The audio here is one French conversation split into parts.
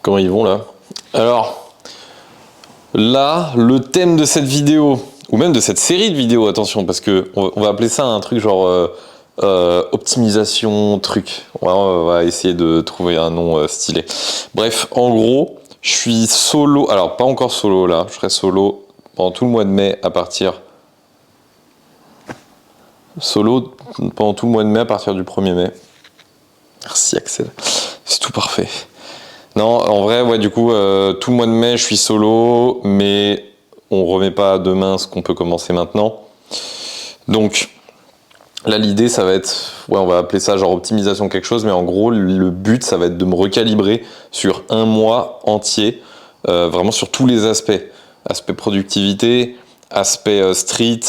Comment ils vont là? Alors, là, le thème de cette vidéo, ou même de cette série de vidéos, attention, parce que on va appeler ça un truc genre optimisation truc. On va essayer de trouver un nom stylé. Bref, en gros, je suis solo. Alors, pas encore solo là, je serai solo pendant tout le mois de mai à partir. Solo pendant tout le mois de mai à partir du 1er mai. Merci Axel, c'est tout parfait. Non, en vrai, ouais, du coup, tout le mois de mai, je suis solo, mais on remet pas demain ce qu'on peut commencer maintenant. Donc, là, l'idée, ça va être, ouais, on va appeler ça genre optimisation quelque chose, mais en gros, le but, ça va être de me recalibrer sur un mois entier, vraiment sur tous les aspects. Aspect productivité, aspect street,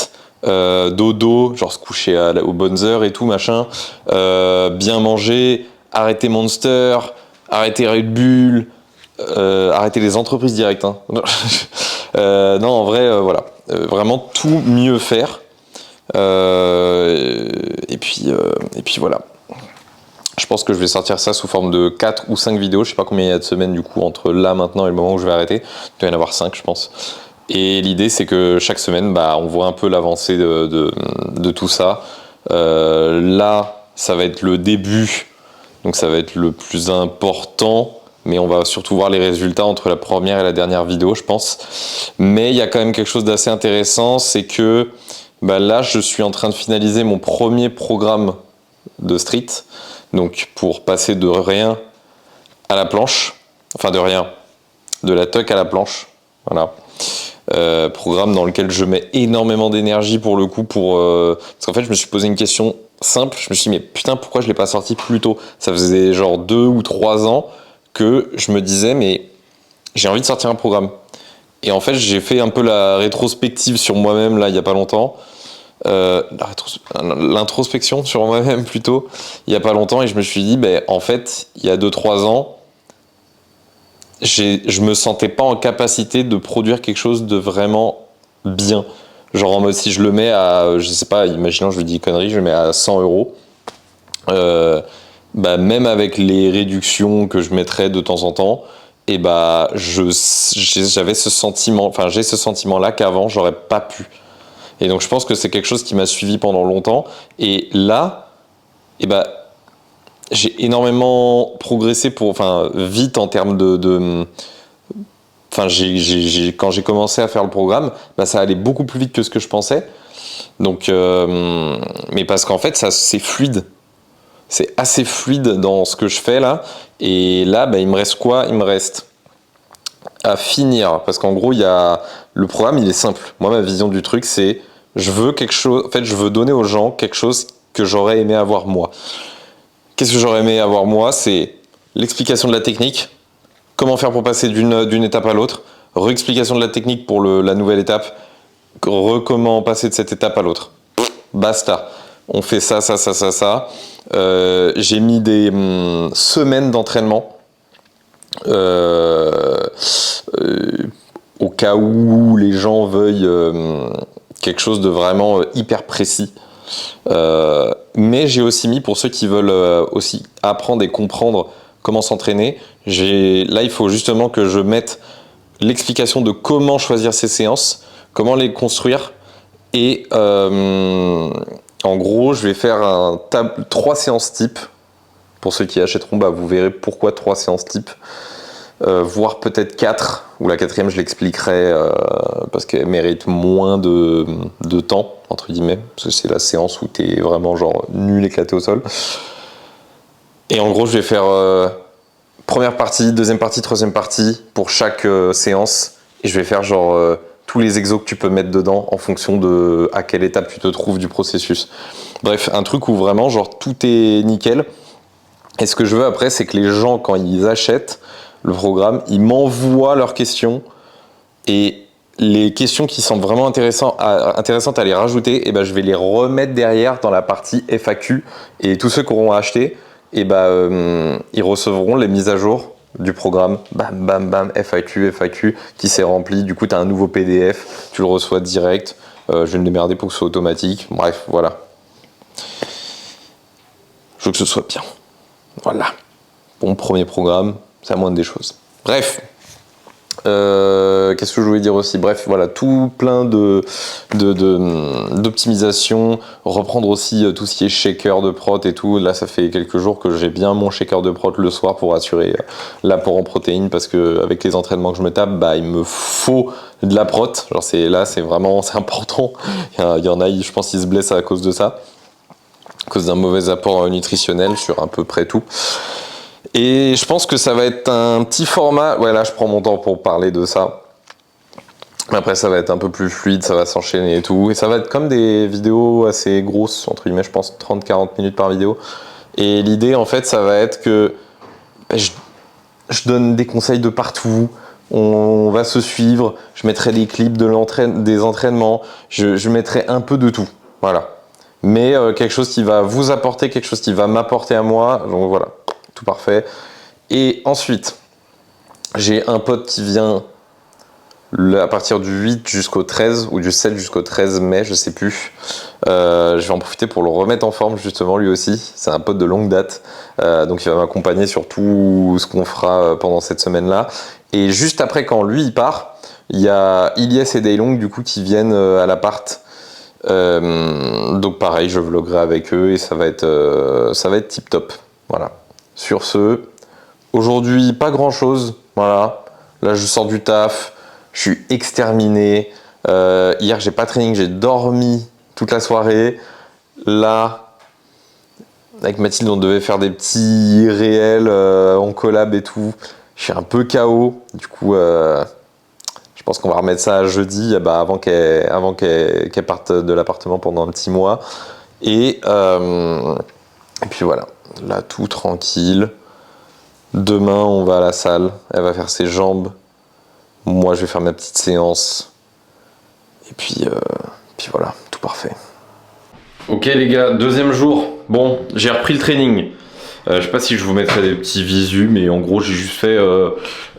dodo, genre se coucher aux bonnes heures et tout, machin, bien manger, arrêter Monster, arrêter Red Bull, arrêter les entreprises directes. Hein. Non, en vrai, voilà. Vraiment tout mieux faire. Et puis voilà. Je pense que je vais sortir ça sous forme de 4 ou 5 vidéos. Je sais pas combien il y a de semaines du coup entre là, maintenant et le moment où je vais arrêter. Il doit y en avoir 5, je pense. Et l'idée, c'est que chaque semaine, on voit un peu l'avancée de tout ça. Là, ça va être le début. Donc ça va être le plus important, mais on va surtout voir les résultats entre la première et la dernière vidéo, je pense. Mais il y a quand même quelque chose d'assez intéressant, c'est que là, je suis en train de finaliser mon premier programme de street, donc pour passer de rien à la planche, enfin de rien, de la tuck à la planche, voilà. Programme dans lequel je mets énormément d'énergie pour le coup, parce qu'en fait, je me suis posé une question simple, je me suis dit mais putain pourquoi je l'ai pas sorti plus tôt. Ça faisait genre 2 ou 3 ans que je me disais mais j'ai envie de sortir un programme. Et en fait j'ai fait un peu la rétrospective sur moi-même là il y a pas longtemps, l'introspection sur moi-même plutôt il y a pas longtemps, et je me suis dit en fait il y a 2-3 ans je me sentais pas en capacité de produire quelque chose de vraiment bien. Genre en mode si je le mets à, je sais pas, imaginons je lui dis connerie, je le mets à 100 euros. Même avec les réductions que je mettrais de temps en temps, et j'avais ce sentiment, enfin j'ai ce sentiment là qu'avant j'aurais pas pu. Et donc je pense que c'est quelque chose qui m'a suivi pendant longtemps. Et là, j'ai énormément progressé vite en termes quand j'ai commencé à faire le programme, ça allait beaucoup plus vite que ce que je pensais. Donc, mais parce qu'en fait, ça c'est fluide. C'est assez fluide dans ce que je fais là. Et là, il me reste quoi? Il me reste à finir. Parce qu'en gros, le programme, il est simple. Moi, ma vision du truc, c'est je veux quelque chose. En fait, je veux donner aux gens quelque chose que j'aurais aimé avoir moi. Qu'est-ce que j'aurais aimé avoir moi? C'est l'explication de la technique. Comment faire pour passer d'une étape à l'autre. Réexplication de la technique pour la nouvelle étape. Comment passer de cette étape à l'autre. Basta. On fait ça. J'ai mis des semaines d'entraînement au cas où les gens veuillent quelque chose de vraiment hyper précis. Mais j'ai aussi mis, pour ceux qui veulent aussi apprendre et comprendre comment s'entraîner, là il faut justement que je mette l'explication de comment choisir ces séances, comment les construire, et en gros je vais faire 3 séances type. Pour ceux qui achèteront, vous verrez pourquoi 3 séances type, voire peut-être 4, ou la 4e je l'expliquerai parce qu'elle mérite moins de temps, entre guillemets, parce que c'est la séance où t'es vraiment genre nul, éclaté au sol. Et en gros je vais faire première partie, deuxième partie, troisième partie pour chaque séance, et je vais faire genre tous les exos que tu peux mettre dedans en fonction de à quelle étape tu te trouves du processus. Bref, un truc où vraiment genre tout est nickel. Et ce que je veux après, c'est que les gens, quand ils achètent le programme, ils m'envoient leurs questions, et les questions qui semblent vraiment intéressantes à les rajouter, je vais les remettre derrière dans la partie FAQ, et tous ceux qui auront acheté, ils recevront les mises à jour du programme, bam, FAQ, qui s'est rempli. Du coup, tu as un nouveau PDF, tu le reçois direct. Je vais me démerder pour que ce soit automatique. Bref, voilà. Je veux que ce soit bien. Voilà. Bon, premier programme, c'est la moindre des choses. Bref. Qu'est-ce que je voulais dire aussi? Bref, voilà, tout plein d'optimisation. Reprendre aussi tout ce qui est shaker de prot et tout. Là, ça fait quelques jours que j'ai bien mon shaker de prot le soir pour assurer l'apport en protéines, parce que avec les entraînements que je me tape, bah, il me faut de la prot. Genre c'est vraiment c'est important. Il y en a, je pense, ils se blessent à cause de ça, à cause d'un mauvais apport nutritionnel sur à peu près tout. Et je pense que ça va être un petit format. Ouais, là, je prends mon temps pour parler de ça. Après, ça va être un peu plus fluide, ça va s'enchaîner et tout. Et ça va être comme des vidéos assez grosses, entre guillemets, je pense 30-40 minutes par vidéo. Et l'idée, en fait, ça va être que je donne des conseils de partout. On va se suivre. Je mettrai des clips des entraînements. Je mettrai un peu de tout. Voilà. Mais quelque chose qui va vous apporter, quelque chose qui va m'apporter à moi. Donc voilà. Tout parfait. Et ensuite, j'ai un pote qui vient à partir du 8 jusqu'au 13 ou du 7 jusqu'au 13 mai, je sais plus. Je vais en profiter pour le remettre en forme justement lui aussi. C'est un pote de longue date. Donc il va m'accompagner sur tout ce qu'on fera pendant cette semaine-là. Et juste après, quand lui il part, il y a Ilyes et Daylong du coup qui viennent à l'appart. Donc pareil, je vloguerai avec eux et ça va être tip top. Voilà. Sur ce, aujourd'hui, pas grand chose. Voilà. Là, je sors du taf. Je suis exterminé. Hier, j'ai pas training. J'ai dormi toute la soirée. Là, avec Mathilde, on devait faire des petits réels en collab et tout. Je suis un peu KO. Du coup, je pense qu'on va remettre ça à jeudi, avant qu'elle parte de l'appartement pendant un petit mois. Et puis voilà. Là, tout tranquille. Demain, on va à la salle. Elle va faire ses jambes. Moi, je vais faire ma petite séance. Et puis voilà, tout parfait. Ok les gars, deuxième jour. Bon, j'ai repris le training. Je sais pas si je vous mettrai des petits visus, mais en gros, j'ai juste fait...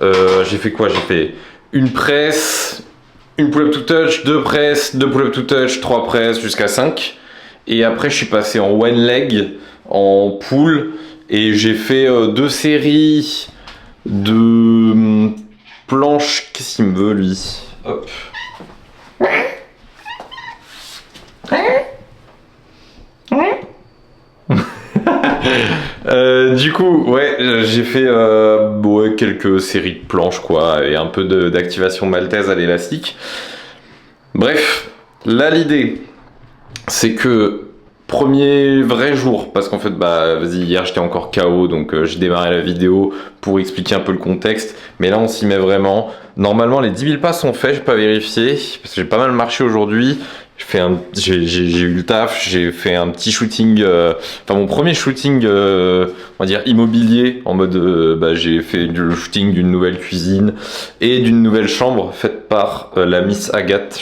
j'ai fait quoi? J'ai fait une presse, une pull-up to touch, deux presses, deux pull-up to touch, trois presses jusqu'à 5. Et après, je suis passé en one leg, en pull, et j'ai fait deux séries de planches. Qu'est-ce qu'il me veut, lui? Hop. Du coup, ouais, j'ai fait quelques séries de planches, quoi, et un peu d'activation maltaise à l'élastique. Bref, là, l'idée, c'est que premier vrai jour, parce qu'en fait, vas-y, hier j'étais encore KO, donc j'ai démarré la vidéo pour expliquer un peu le contexte, mais là on s'y met vraiment. Normalement, les 10 000 pas sont faits, j'ai pas vérifié, parce que j'ai pas mal marché aujourd'hui. J'ai eu le taf, j'ai fait un petit shooting, mon premier shooting, on va dire immobilier, en mode, j'ai fait le shooting d'une nouvelle cuisine et d'une nouvelle chambre faite par la Miss Agathe.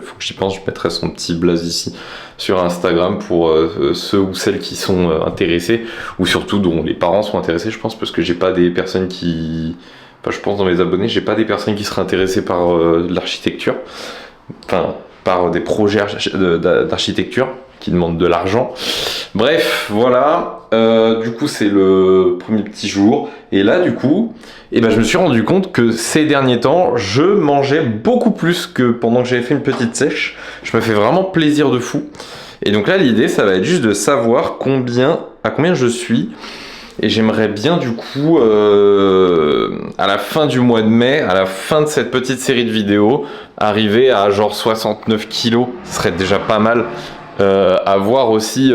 Faut que j'y pense, je mettrai son petit blaze ici sur Instagram pour ceux ou celles qui sont intéressés, ou surtout dont les parents sont intéressés, je pense, parce que j'ai pas des personnes qui... je pense dans mes abonnés, j'ai pas des personnes qui seraient intéressées par l'architecture, par des projets d'architecture qui demandent de l'argent. Bref, voilà. Du coup, c'est le premier petit jour. Et là, du coup, je me suis rendu compte que ces derniers temps, je mangeais beaucoup plus que pendant que j'avais fait une petite sèche. Je me fais vraiment plaisir de fou. Et donc là, l'idée, ça va être juste de savoir à combien je suis. Et j'aimerais bien, du coup, à la fin du mois de mai, à la fin de cette petite série de vidéos, arriver à genre 69 kilos. Ce serait déjà pas mal. À voir aussi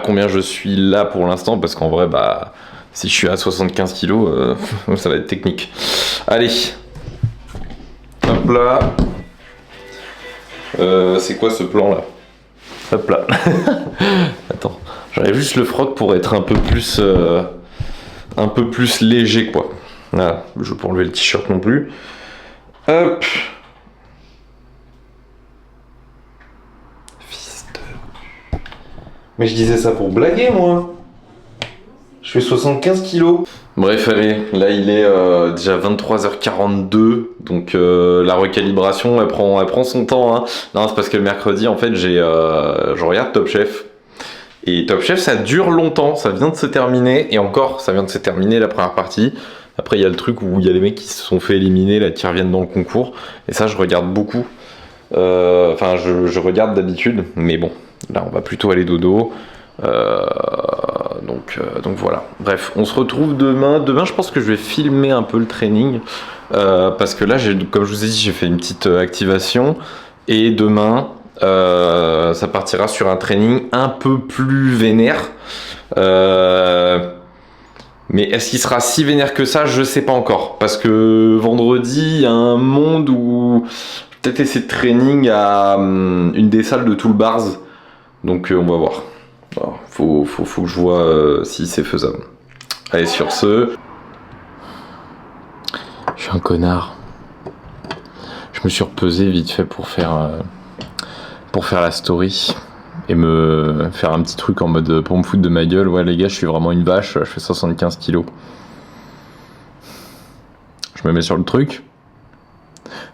combien je suis là pour l'instant, parce qu'en vrai, si je suis à 75 kilos, ça va être technique. Allez, hop là. C'est quoi ce plan là? Hop là. Attends, j'enlève juste le froc pour être un peu plus léger, quoi. Voilà, je veux pas enlever le t-shirt non plus. Hop. Mais je disais ça pour blaguer, moi. Je fais 75 kilos. Bref, allez, là il est déjà 23h42, donc la recalibration, elle prend son temps. Hein. Non, c'est parce que le mercredi, en fait, je regarde Top Chef. Et Top Chef, ça dure longtemps, ça vient de se terminer, et encore, ça vient de se terminer la première partie. Après, il y a le truc où il y a les mecs qui se sont fait éliminer, là, qui reviennent dans le concours. Et ça, je regarde beaucoup. Enfin, je regarde d'habitude, mais bon, là, on va plutôt aller dodo. Donc voilà. Bref, on se retrouve demain. Demain, je pense que je vais filmer un peu le training. Parce que là, comme je vous ai dit, j'ai fait une petite activation. Et demain, ça partira sur un training un peu plus vénère. Mais est-ce qu'il sera si vénère que ça? Je sais pas encore. Parce que vendredi, il y a un monde où peut-être essayer de training à une des salles de Toolbars. Donc on va voir. Alors, faut que je vois si c'est faisable. Allez, sur ce... Je suis un connard. Je me suis repesé vite fait pour faire la story. Et me faire un petit truc en mode pour me foutre de ma gueule. Ouais les gars, je suis vraiment une vache, je fais 75 kilos. Je me mets sur le truc.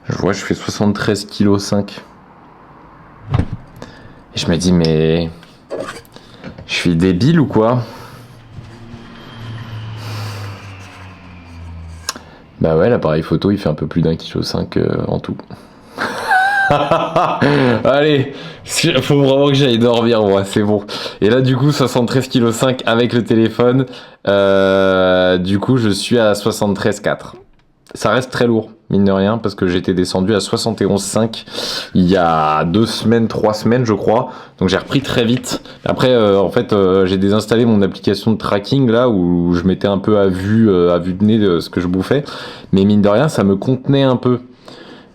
Je vois, je fais 73 kg 5. Et je me dis mais... Je suis débile ou quoi? Bah ouais, l'appareil photo il fait un peu plus d'1,5 kg en tout. Allez, faut vraiment que j'aille dormir, moi, c'est bon. Et là, du coup, 73,5 kg avec le téléphone. Du coup, je suis à 73,4. Ça reste très lourd, mine de rien, parce que j'étais descendu à 71,5 il y a 2 semaines, 3 semaines, je crois. Donc j'ai repris très vite. Après, en fait, j'ai désinstallé mon application de tracking, là, où je mettais un peu à vue de nez de ce que je bouffais. Mais mine de rien, ça me contenait un peu.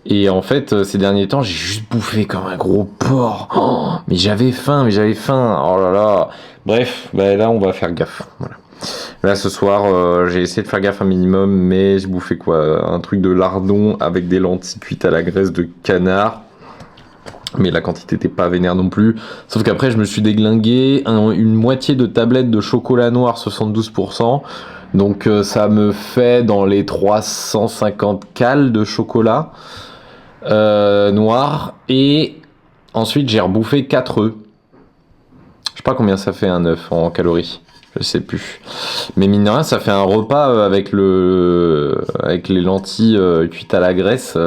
Et en fait, ces derniers temps, j'ai juste bouffé comme un gros porc. Oh, mais j'avais faim. Oh là là. Bref, bah là, on va faire gaffe. Voilà. Là, ce soir, j'ai essayé de faire gaffe un minimum, mais j'ai bouffé quoi? Un truc de lardon avec des lentilles cuites à la graisse de canard. Mais la quantité n'était pas vénère non plus. Sauf qu'après, je me suis déglingué une moitié de tablette de chocolat noir 72%. Donc, ça me fait dans les 350 cales de chocolat. Noir, et ensuite j'ai rebouffé 4 œufs. Je sais pas combien ça fait un œuf en calories, je sais plus. Mais mine de rien, ça fait un repas avec les lentilles cuites à la graisse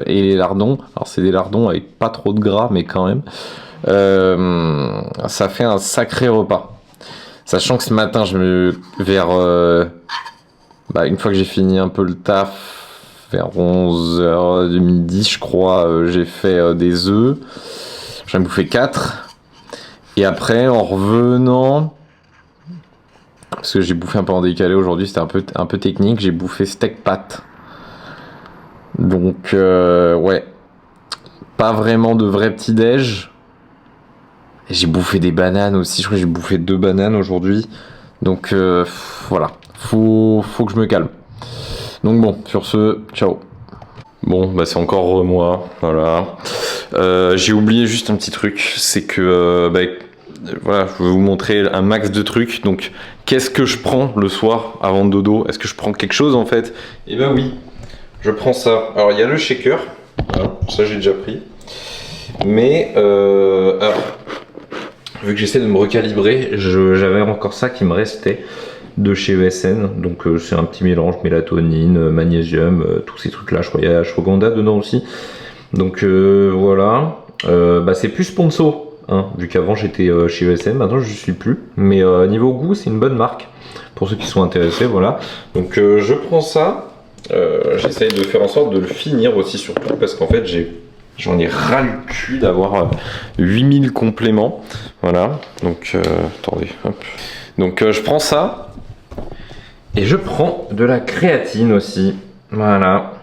et les lardons. Alors c'est des lardons avec pas trop de gras, mais quand même. Ça fait un sacré repas. Sachant que ce matin, vers une fois que j'ai fini un peu le taf, vers 11h de midi, je crois, j'ai fait des œufs. J'en ai bouffé 4. Et après, en revenant, parce que j'ai bouffé un peu en décalé aujourd'hui, c'était un peu technique, j'ai bouffé steak pâte. Donc, ouais, pas vraiment de vrai petit-déj. Et j'ai bouffé des bananes aussi, je crois que j'ai bouffé 2 bananes aujourd'hui. Donc, voilà, faut que je me calme. Donc bon, sur ce, ciao. Bon, bah c'est encore moi, voilà. J'ai oublié juste un petit truc, c'est que, voilà, je vais vous montrer un max de trucs. Donc, qu'est-ce que je prends le soir avant de dodo? Est-ce que je prends quelque chose en fait? Eh ben oui, je prends ça. Alors, il y a le shaker, voilà, ça j'ai déjà pris. Mais, alors, vu que j'essaie de me recalibrer, j'avais encore ça qui me restait de chez ESN, donc c'est un petit mélange mélatonine, magnésium, tous ces trucs là, je crois qu'il y a ashwagandha dedans aussi, donc voilà, c'est plus sponsor, hein, vu qu'avant j'étais chez ESN, maintenant je ne suis plus, mais niveau goût c'est une bonne marque, pour ceux qui sont intéressés, voilà, donc je prends ça, j'essaye de faire en sorte de le finir aussi surtout, parce qu'en fait j'en ai ras le cul d'avoir 8000 compléments, voilà, donc attendez, hop, donc je prends ça. Et je prends de la créatine aussi, voilà.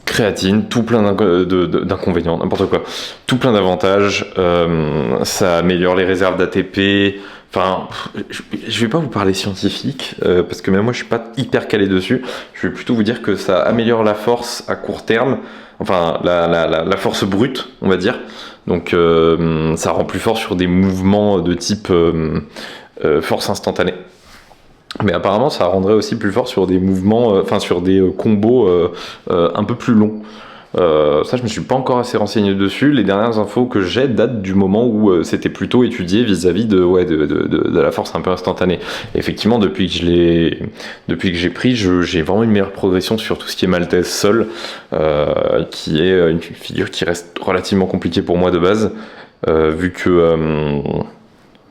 Créatine, tout plein d'inconvénients, n'importe quoi. Tout plein d'avantages, ça améliore les réserves d'ATP. Enfin, je vais pas vous parler scientifique, parce que même moi je suis pas hyper calé dessus. Je vais plutôt vous dire que ça améliore la force à court terme, enfin la force brute, on va dire. Donc ça rend plus fort sur des mouvements de type... force instantanée. Mais apparemment, ça rendrait aussi plus fort sur des mouvements, sur des combos un peu plus longs. Ça, je me suis pas encore assez renseigné dessus. Les dernières infos que j'ai datent du moment où c'était plutôt étudié vis-à-vis de la force un peu instantanée. Et effectivement, depuis que j'ai pris, j'ai vraiment une meilleure progression sur tout ce qui est Maltese Sol, qui est une figure qui reste relativement compliquée pour moi de base, vu que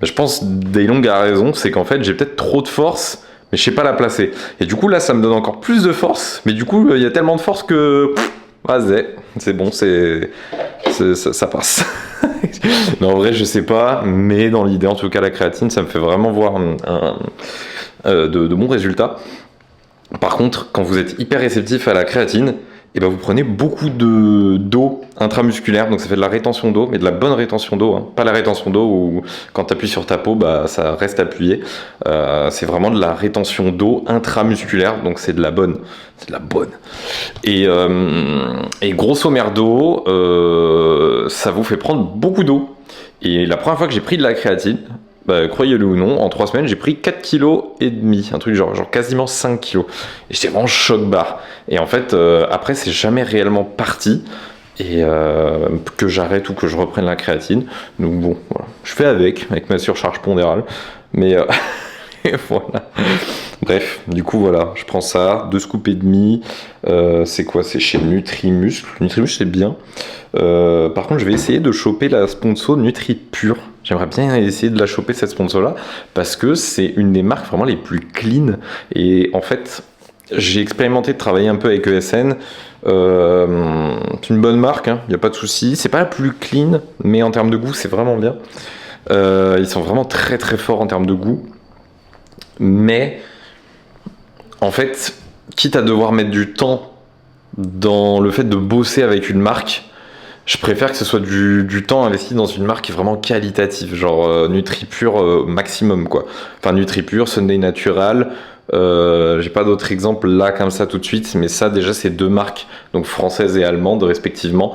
je pense Daylong a raison, c'est qu'en fait j'ai peut-être trop de force, mais je sais pas la placer. Et du coup là, ça me donne encore plus de force, mais du coup il y a tellement de force que vas-y, c'est bon, ça passe. Non, en vrai, je sais pas, mais dans l'idée, en tout cas, la créatine, ça me fait vraiment voir de bons résultats. Par contre, quand vous êtes hyper réceptif à la créatine, et ben vous prenez beaucoup d'eau intramusculaire, donc ça fait de la rétention d'eau, mais de la bonne rétention d'eau, hein. Pas la rétention d'eau où quand tu appuies sur ta peau, bah, ça reste appuyé. C'est vraiment de la rétention d'eau intramusculaire, donc c'est de la bonne. C'est de la bonne. Et grosso merdo, ça vous fait prendre beaucoup d'eau. Et la première fois que j'ai pris de la créatine, bah, croyez-le ou non, en 3 semaines, j'ai pris 4,5 kg, un truc genre quasiment 5 kg. Et j'étais vraiment choc-barre. Et en fait, après, c'est jamais réellement parti. Et que j'arrête ou que je reprenne la créatine. Donc bon, voilà. Je fais avec ma surcharge pondérale. Mais et voilà. Bref, du coup, voilà, je prends ça, 2 scoops et demi. C'est quoi? C'est chez Nutrimuscle. Nutrimuscle, c'est bien. Par contre, je vais essayer de choper la sponsor NutriPure. J'aimerais bien essayer de la choper, cette sponsor-là, parce que c'est une des marques vraiment les plus clean. Et en fait, j'ai expérimenté de travailler un peu avec ESN. C'est une bonne marque, il n'y a pas de souci. C'est pas la plus clean, mais en termes de goût, c'est vraiment bien. Ils sont vraiment très très forts en termes de goût. Mais, en fait, quitte à devoir mettre du temps dans le fait de bosser avec une marque, je préfère que ce soit du temps investi dans une marque qui est vraiment qualitative, genre NutriPure maximum, quoi. Enfin, NutriPure, Sunday Natural, j'ai pas d'autres exemples là comme ça tout de suite, mais ça déjà c'est 2 marques, donc françaises et allemandes respectivement,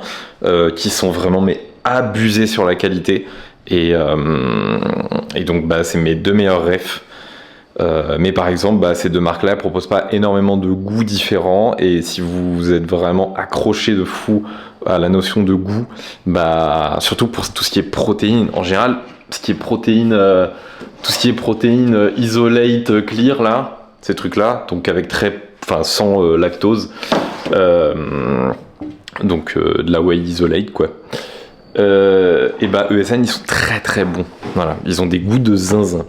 qui sont vraiment mais abusées sur la qualité. Et donc bah, c'est mes 2 meilleurs refs. Mais par exemple, bah, ces 2 marques-là ne proposent pas énormément de goûts différents, et si vous êtes vraiment accroché de fou à la notion de goût, bah, surtout pour tout ce qui est protéines, en général, tout ce qui est protéines isolate clear là, ces trucs-là, donc sans lactose, donc de la whey isolate quoi. Et bah ESN ils sont très très bons, voilà, ils ont des goûts de zinzin.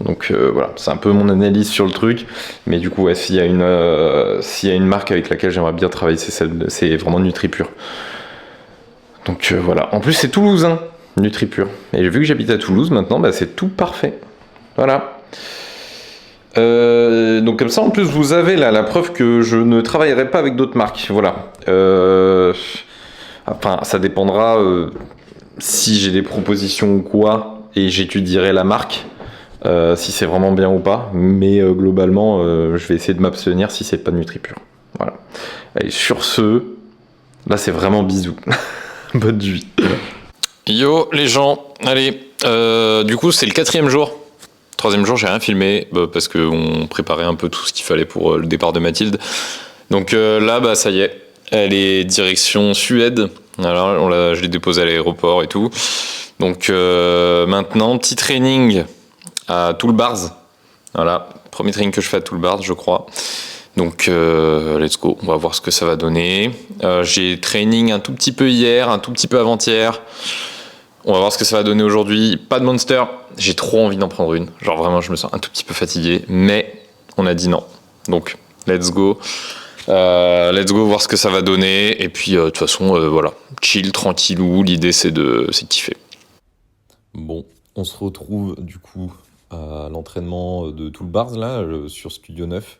Donc voilà, c'est un peu mon analyse sur le truc, mais du coup ouais, s'il y a une marque avec laquelle j'aimerais bien travailler, c'est vraiment NutriPure. Donc voilà, en plus c'est toulousain, NutriPure. Et vu que j'habite à Toulouse maintenant, bah, c'est tout parfait. Voilà. Donc comme ça en plus vous avez là la preuve que je ne travaillerai pas avec d'autres marques. Voilà. Enfin ça dépendra si j'ai des propositions ou quoi, et j'étudierai la marque. Si c'est vraiment bien ou pas, mais globalement je vais essayer de m'abstenir si c'est pas de NutriPure. Voilà. Allez, sur ce, là c'est vraiment bisous. Bonne nuit. Yo les gens, allez, du coup c'est le 4e jour. 3e jour j'ai rien filmé parce qu'on préparait un peu tout ce qu'il fallait pour le départ de Mathilde. Donc là bah ça y est, elle est direction Suède. Alors je l'ai déposée à l'aéroport et tout. Donc maintenant petit training à Toolbars. Voilà, premier training que je fais à Toolbars, je crois. Donc, let's go. On va voir ce que ça va donner. J'ai training un tout petit peu hier, un tout petit peu avant-hier. On va voir ce que ça va donner aujourd'hui. Pas de Monster. J'ai trop envie d'en prendre une. Genre vraiment, je me sens un tout petit peu fatigué. Mais on a dit non. Donc, let's go. Let's go voir ce que ça va donner. Et puis, de toute façon, voilà. Chill, tranquillou. L'idée, c'est de kiffer. Bon, on se retrouve du coup à l'entraînement de Toolbars là, sur Studio 9.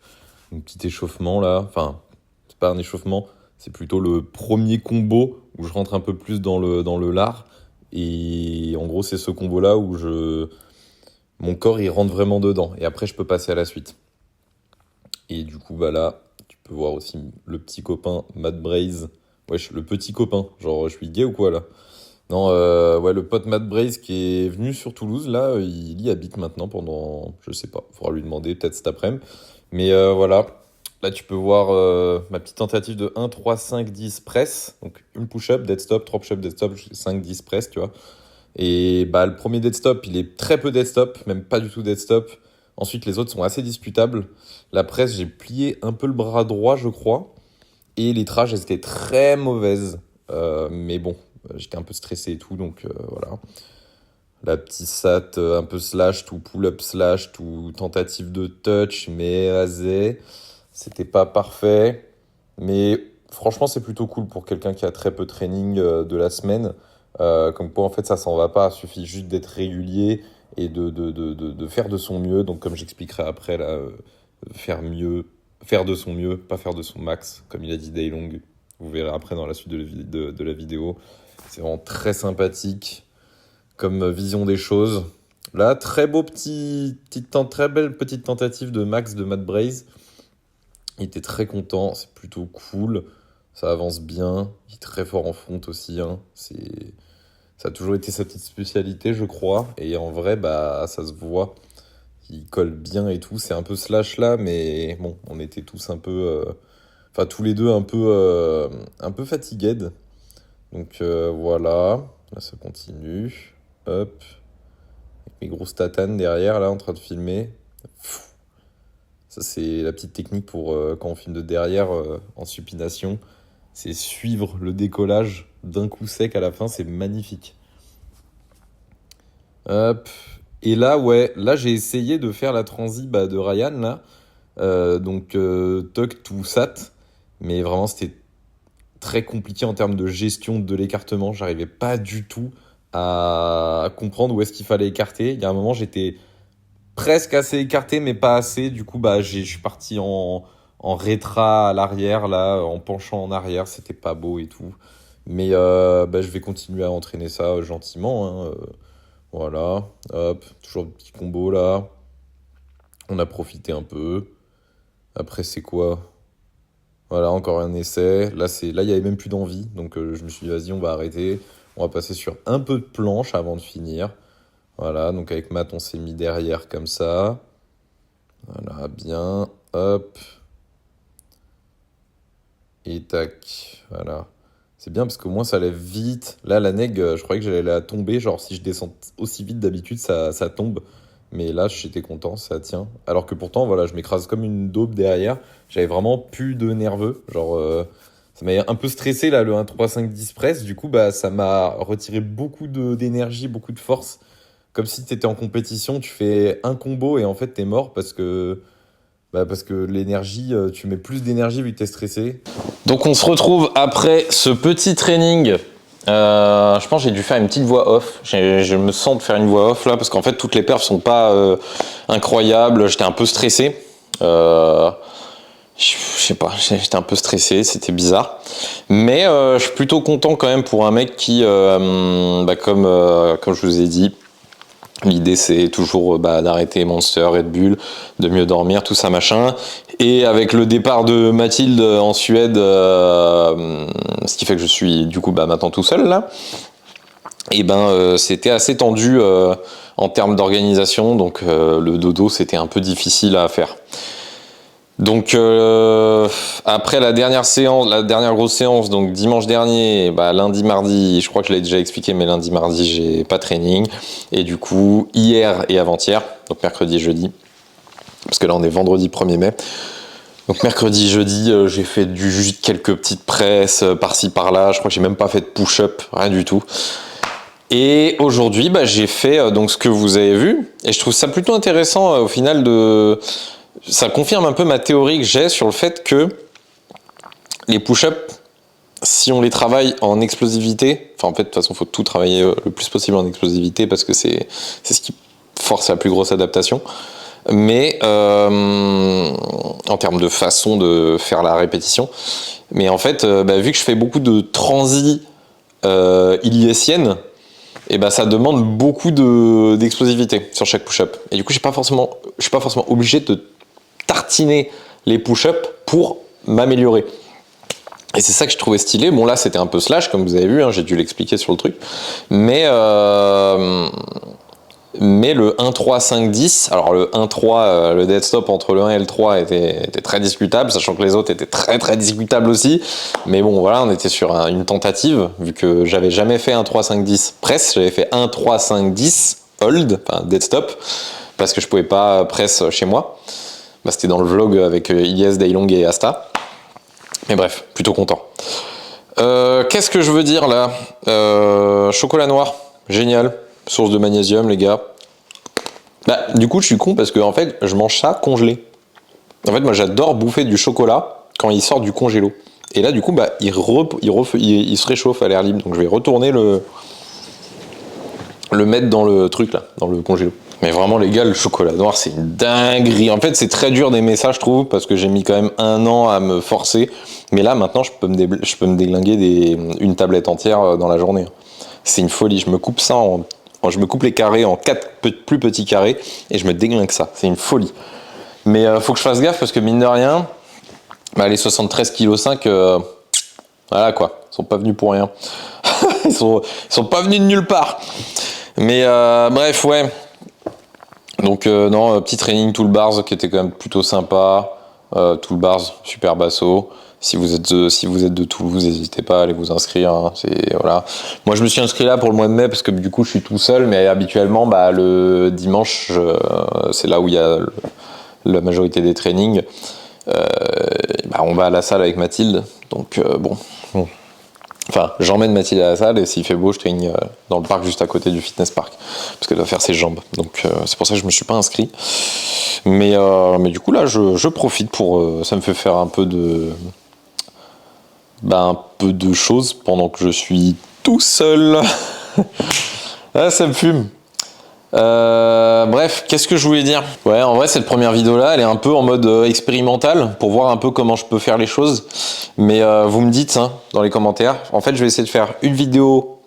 Un petit échauffement là, enfin c'est pas un échauffement, c'est plutôt le premier combo où je rentre un peu plus dans le lard, et en gros c'est ce combo là où mon corps il rentre vraiment dedans, et après je peux passer à la suite. Et du coup bah là tu peux voir aussi le petit copain Matt Braze. Wesh, le petit copain, genre je suis gay ou quoi là? Non, ouais, le pote Matt Braze qui est venu sur Toulouse, là, il y habite maintenant pendant, je sais pas, faudra lui demander peut-être cet après-midi. Mais voilà, Là, tu peux voir ma petite tentative de 1, 3, 5, 10 press. Donc, une push-up, dead stop, 3 push-up, dead stop, 5, 10 press, tu vois. Et bah, le premier dead stop, il est très peu dead stop, même pas du tout dead stop. Ensuite, les autres sont assez discutables. La presse, j'ai plié un peu le bras droit, je crois. Et les trages, elles étaient très mauvaises. Mais bon, j'étais un peu stressé et tout, donc voilà. La petite sat, un peu slash, tout pull-up slash, tout tentative de touch, mais rasé. C'était pas parfait. Mais franchement, c'est plutôt cool pour quelqu'un qui a très peu de training de la semaine. Comme quoi, en fait, ça s'en va pas. Il suffit juste d'être régulier et de faire de son mieux. Donc, comme j'expliquerai après, là, faire mieux, faire de son mieux, pas faire de son max, comme il a dit Daylong. Vous verrez après dans la suite de la vidéo. C'est vraiment très sympathique comme vision des choses. Là, très très belle petite tentative de Max de Matt Braze. Il était très content, c'est plutôt cool. Ça avance bien. Il est très fort en front aussi. Hein. Ça a toujours été sa petite spécialité, je crois. Et en vrai, bah, ça se voit. Il colle bien et tout. C'est un peu slash là, mais bon, on était tous un peu. Enfin, tous les deux un peu fatigués. Donc voilà. Là, ça continue. Hop. Avec mes grosses tatanes derrière, là, en train de filmer. Ça, c'est la petite technique pour quand on filme de derrière en supination. C'est suivre le décollage d'un coup sec à la fin, c'est magnifique. Hop. Et là, ouais, là, j'ai essayé de faire la transi de Ryan, là. Donc, tuck to sat. Mais vraiment, c'était très compliqué en termes de gestion de l'écartement. J'arrivais pas du tout à comprendre où est-ce qu'il fallait écarter. Il y a un moment, j'étais presque assez écarté, mais pas assez. Du coup, bah, je suis parti en rétra à l'arrière, là, en penchant en arrière. C'était pas beau et tout. Mais bah, je vais continuer à entraîner ça gentiment. Hein. Voilà. Hop, toujours le petit combo là. On a profité un peu. Après, c'est quoi? Voilà, encore un essai. Là, il n'y avait même plus d'envie. Donc, je me suis dit, vas-y, on va arrêter. On va passer sur un peu de planche avant de finir. Voilà, donc avec Matt, on s'est mis derrière comme ça. Voilà, bien. Hop. Et tac. Voilà. C'est bien parce qu'au moins ça lève vite. Là, la neg, je croyais que j'allais la tomber. Genre, si je descends aussi vite d'habitude, ça tombe. Mais là, j'étais content, ça tient. Alors que pourtant, voilà, je m'écrase comme une daube derrière. J'avais vraiment plus de nerveux. Genre, ça m'a un peu stressé, là, le 1, 3, 5, 10 press. Du coup, bah, ça m'a retiré beaucoup d'énergie, beaucoup de force. Comme si tu étais en compétition, tu fais un combo et en fait, t'es mort parce que l'énergie, tu mets plus d'énergie vu que t'es stressé. Donc on se retrouve après ce petit training. Je pense que j'ai dû faire une petite voix off. Je me sens de faire une voix off là parce qu'en fait toutes les perfs sont pas incroyables. J'étais un peu stressé. Je sais pas, j'étais un peu stressé, c'était bizarre. Mais je suis plutôt content quand même pour un mec qui, comme je vous ai dit, l'idée c'est toujours d'arrêter Monster, Red Bull, de mieux dormir, tout ça machin. Et avec le départ de Mathilde en Suède, ce qui fait que je suis du coup maintenant tout seul là, et c'était assez tendu en termes d'organisation, donc le dodo c'était un peu difficile à faire. Donc après la dernière grosse séance, donc dimanche dernier, lundi, mardi, je crois que je l'ai déjà expliqué, mais lundi, mardi, j'ai pas training. Et du coup, hier et avant-hier, donc mercredi et jeudi, parce que là on est vendredi 1er mai. Donc mercredi, jeudi, j'ai fait juste quelques petites presses par-ci par-là. Je crois que j'ai même pas fait de push-up, rien du tout. Et aujourd'hui, j'ai fait donc ce que vous avez vu, et je trouve ça plutôt intéressant au final ça confirme un peu ma théorie que j'ai sur le fait que les push-ups, si on les travaille en explosivité, en fait de toute façon il faut tout travailler le plus possible en explosivité parce que c'est ce qui force la plus grosse adaptation, mais en termes de façon de faire la répétition, mais en fait vu que je fais beaucoup de transi iliacienne, et ça demande beaucoup d'explosivité sur chaque push-up, et du coup je suis pas forcément obligé de tartiner les push-ups pour m'améliorer. Et c'est ça que je trouvais stylé. Bon là c'était un peu slash comme vous avez vu, hein, j'ai dû l'expliquer sur le truc. Mais Mais le 1.3.5.10, alors le 1.3, le dead stop entre le 1 et le 3 était très discutable, sachant que les autres étaient très très discutables aussi. Mais bon, voilà, on était sur une tentative, vu que j'avais jamais fait 1.3.5.10 press, j'avais fait 1.3.5.10 hold, enfin dead stop, parce que je pouvais pas press chez moi. Bah, c'était dans le vlog avec Ilyes, Dailong et Asta. Mais bref, plutôt content. Qu'est-ce que je veux dire là? Chocolat noir, génial. Source de magnésium, les gars. Bah, du coup, je suis con parce que en fait, je mange ça congelé. En fait, moi, j'adore bouffer du chocolat quand il sort du congélo. Et là, du coup, bah, il se réchauffe à l'air libre. Donc, je vais retourner le mettre dans le truc là, dans le congélo. Mais vraiment, les gars, le chocolat noir, c'est une dinguerie. En fait, c'est très dur d'aimer ça, je trouve, parce que j'ai mis quand même 1 an à me forcer. Mais là, maintenant, je peux me déglinguer une tablette entière dans la journée. C'est une folie. Je me coupe ça je me coupe les carrés en 4 plus petits carrés et je me déglingue ça. C'est une folie. Mais faut que je fasse gaffe parce que mine de rien, bah, les 73,5 kg, voilà quoi, ils sont pas venus pour rien. ils sont pas venus de nulle part. Mais bref, ouais. Donc non, petit training toolbars qui était quand même plutôt sympa. Toolbars, super basso. Si vous êtes de Toulouse, n'hésitez pas à aller vous inscrire. Hein. Voilà. Moi, je me suis inscrit là pour le mois de mai parce que du coup, je suis tout seul. Mais habituellement, bah, le dimanche, c'est là où il y a la majorité des trainings. Bah, on va à la salle avec Mathilde. Donc bon. Enfin, j'emmène Mathilde à la salle et s'il fait beau, je traîne dans le parc juste à côté du fitness park. Parce qu'elle doit faire ses jambes. Donc c'est pour ça que je me suis pas inscrit. Mais du coup, là, je profite pour... ça me fait faire un peu de choses pendant que je suis tout seul. Ah, ça me fume. Bref, qu'est-ce que je voulais dire? Ouais, en vrai, cette première vidéo-là, elle est un peu en mode expérimental pour voir un peu comment je peux faire les choses. Mais vous me dites hein, dans les commentaires. En fait, je vais essayer de faire une vidéo,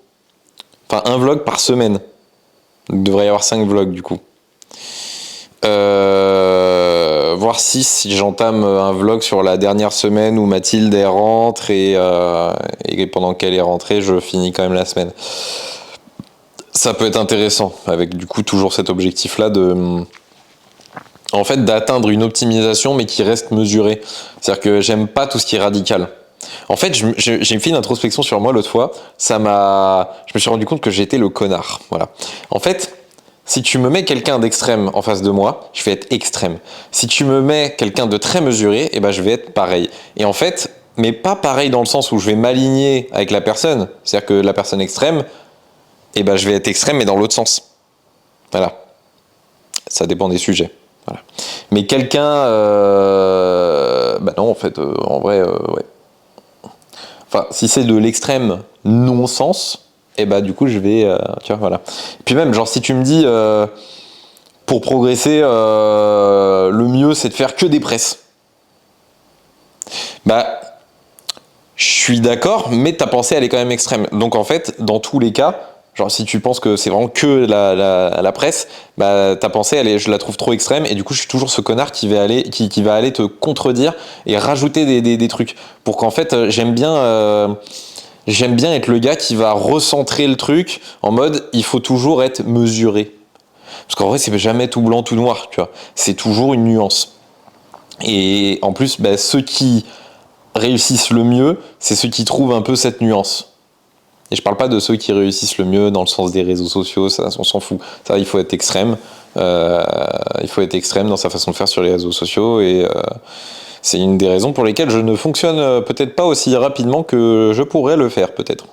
enfin un vlog par semaine. Il devrait y avoir 5 vlogs du coup. Voire 6 si j'entame un vlog sur la dernière semaine où Mathilde elle rentre et pendant qu'elle est rentrée, je finis quand même la semaine. Ça peut être intéressant, avec du coup toujours cet objectif-là d'atteindre une optimisation mais qui reste mesurée. C'est-à-dire que j'aime pas tout ce qui est radical. En fait, j'ai fait une introspection sur moi l'autre fois, je me suis rendu compte que j'étais le connard. Voilà. En fait, si tu me mets quelqu'un d'extrême en face de moi, je vais être extrême. Si tu me mets quelqu'un de très mesuré, eh ben, je vais être pareil. Et en fait, mais pas pareil dans le sens où je vais m'aligner avec la personne. C'est-à-dire que la personne extrême, eh ben, je vais être extrême, mais dans l'autre sens. Voilà. Ça dépend des sujets. Voilà. Mais quelqu'un... bah non, en fait, en vrai, ouais. Enfin, si c'est de l'extrême non-sens, et bah du coup, je vais... tu vois, voilà. Et puis même, genre, si tu me dis... pour progresser, le mieux, c'est de faire que des presses. Bah... Je suis d'accord, mais ta pensée, elle est quand même extrême. Donc en fait, dans tous les cas... Genre si tu penses que c'est vraiment que la presse, bah ta pensée, je la trouve trop extrême et du coup je suis toujours ce connard qui va aller te contredire et rajouter des trucs pour qu'en fait j'aime bien être le gars qui va recentrer le truc en mode il faut toujours être mesuré parce qu'en vrai c'est jamais tout blanc tout noir, tu vois, c'est toujours une nuance et en plus bah, ceux qui réussissent le mieux c'est ceux qui trouvent un peu cette nuance. Et je parle pas de ceux qui réussissent le mieux dans le sens des réseaux sociaux, ça on s'en fout. Ça, il faut être extrême. Il faut être extrême dans sa façon de faire sur les réseaux sociaux et c'est une des raisons pour lesquelles je ne fonctionne peut-être pas aussi rapidement que je pourrais le faire peut-être.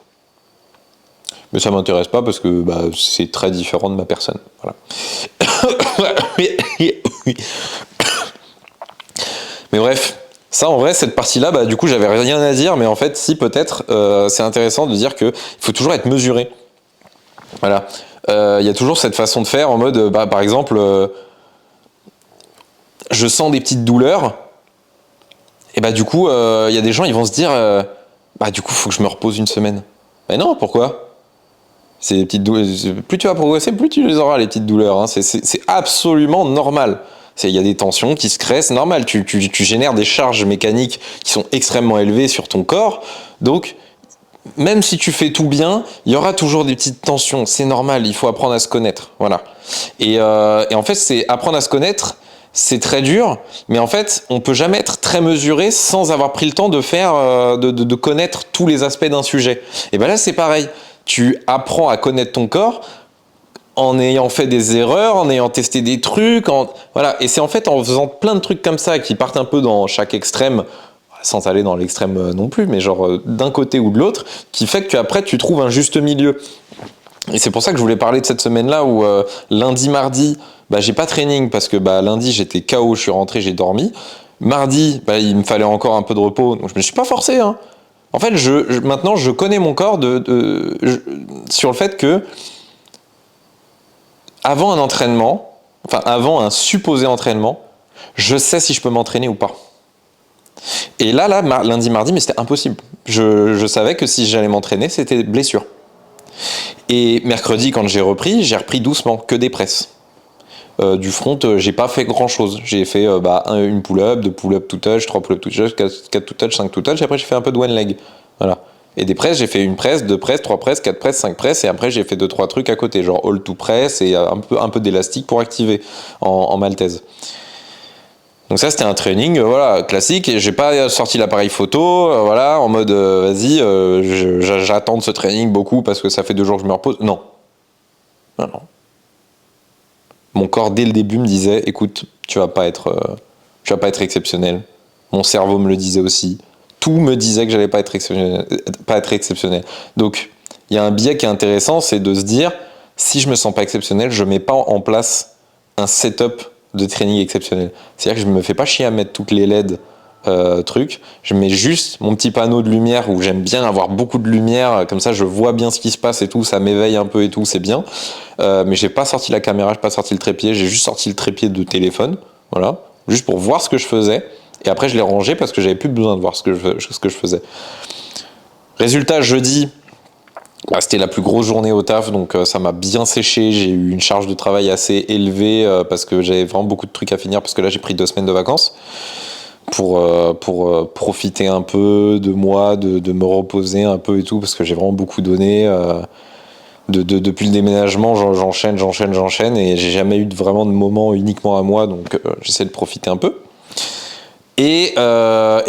Mais ça m'intéresse pas parce que bah, c'est très différent de ma personne. Voilà. Mais bref. Ça, en vrai, cette partie-là, bah, du coup, j'avais rien à dire, mais en fait, si, peut-être, c'est intéressant de dire qu'il faut toujours être mesuré. Voilà. Il y a toujours cette façon de faire en mode, bah, par exemple, je sens des petites douleurs, et bah, du coup, il y a des gens, ils vont se dire, bah, du coup, il faut que je me repose une semaine. Mais non, pourquoi? C'est des petites douleurs. Plus tu vas progresser, plus tu les auras, les petites douleurs. Hein. C'est absolument normal. Il y a des tensions qui se créent, c'est normal, tu génères des charges mécaniques qui sont extrêmement élevées sur ton corps, donc même si tu fais tout bien, il y aura toujours des petites tensions. C'est normal, il faut apprendre à se connaître. Voilà. Et en fait, c'est apprendre à se connaître, c'est très dur, mais en fait, on peut jamais être très mesuré sans avoir pris le temps de faire, de connaître tous les aspects d'un sujet. Et ben là, c'est pareil. Tu apprends à connaître ton corps en ayant fait des erreurs, en ayant testé des trucs, voilà. Et c'est en fait en faisant plein de trucs comme ça qui partent un peu dans chaque extrême, sans aller dans l'extrême non plus, mais genre d'un côté ou de l'autre, qui fait que après tu trouves un juste milieu. Et c'est pour ça que je voulais parler de cette semaine-là où lundi, mardi, bah, j'ai pas training parce que bah, lundi j'étais KO, je suis rentré, j'ai dormi. Mardi, bah, il me fallait encore un peu de repos, donc je me suis pas forcé. Hein. En fait, maintenant je connais mon corps sur le fait que avant un entraînement, enfin avant un supposé entraînement, je sais si je peux m'entraîner ou pas. Et là, lundi, mardi, mais c'était impossible. Je savais que si j'allais m'entraîner, c'était blessure. Et mercredi, quand j'ai repris doucement, que des presses. Du front, j'ai pas fait grand chose. J'ai fait une pull-up, 2 pull-up to touch, 3 pull-up to touch, 4 to touch, 5 to touch, et après j'ai fait un peu de one leg. Voilà. Et des presses, j'ai fait une presse, 2 presses, 3 presses, 4 presses, 5 presses, et après j'ai fait 2-3 trucs à côté, genre all to press et un peu d'élastique pour activer en maltaise. Donc ça c'était un training voilà classique et j'ai pas sorti l'appareil photo voilà en mode vas-y j'attends de ce training beaucoup parce que ça fait 2 jours que je me repose. Non. Mon corps dès le début me disait écoute tu vas pas être exceptionnel. Mon cerveau me le disait aussi. Tout me disait que j'allais pas être exceptionnel. Donc il y a un biais qui est intéressant, c'est de se dire si je me sens pas exceptionnel, je mets pas en place un setup de training exceptionnel. C'est-à-dire que je me fais pas chier à mettre toutes les LED trucs, je mets juste mon petit panneau de lumière où j'aime bien avoir beaucoup de lumière, comme ça je vois bien ce qui se passe et tout, ça m'éveille un peu et tout, c'est bien. Mais j'ai pas sorti la caméra, j'ai pas sorti le trépied, j'ai juste sorti le trépied de téléphone, voilà, juste pour voir ce que je faisais. Et après je l'ai rangé parce que j'avais plus besoin de voir ce que je faisais. Résultat, jeudi, bah, c'était la plus grosse journée au taf, donc ça m'a bien séché. J'ai eu une charge de travail assez élevée parce que j'avais vraiment beaucoup de trucs à finir, parce que là j'ai pris 2 semaines de vacances pour profiter un peu de moi, de me reposer un peu et tout, parce que j'ai vraiment beaucoup donné. Depuis le déménagement, j'enchaîne et j'ai jamais eu vraiment de moment uniquement à moi, donc j'essaie de profiter un peu. Et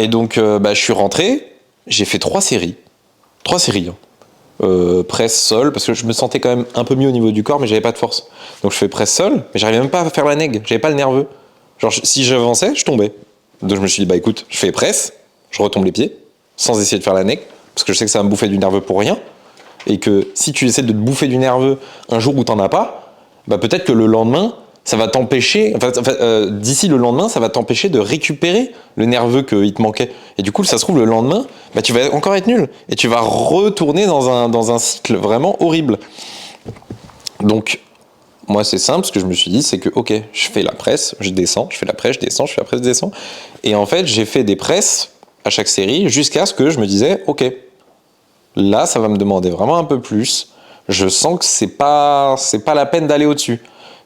donc je suis rentré, j'ai fait 3 séries. 3 séries. Hein. Presse sol parce que je me sentais quand même un peu mieux au niveau du corps mais j'avais pas de force donc je fais presse sol mais j'arrivais même pas à faire la nègre, j'avais pas le nerveux genre si j'avançais je tombais donc je me suis dit bah écoute je fais presse, je retombe les pieds sans essayer de faire la nègre parce que je sais que ça va me bouffer du nerveux pour rien et que si tu essaies de te bouffer du nerveux un jour où t'en as pas bah peut-être que le lendemain ça va t'empêcher, d'ici le lendemain, ça va t'empêcher de récupérer le nerveux qu'il te manquait. Et du coup, ça se trouve, le lendemain, bah, tu vas encore être nul. Et tu vas retourner dans un cycle vraiment horrible. Donc, moi, c'est simple, ce que je me suis dit, c'est que, ok, je fais la presse, je descends, je fais la presse, je descends, je fais la presse, je descends. Et en fait, j'ai fait des presses à chaque série jusqu'à ce que je me disais, ok, là, ça va me demander vraiment un peu plus. Je sens que c'est pas la peine d'aller au-dessus.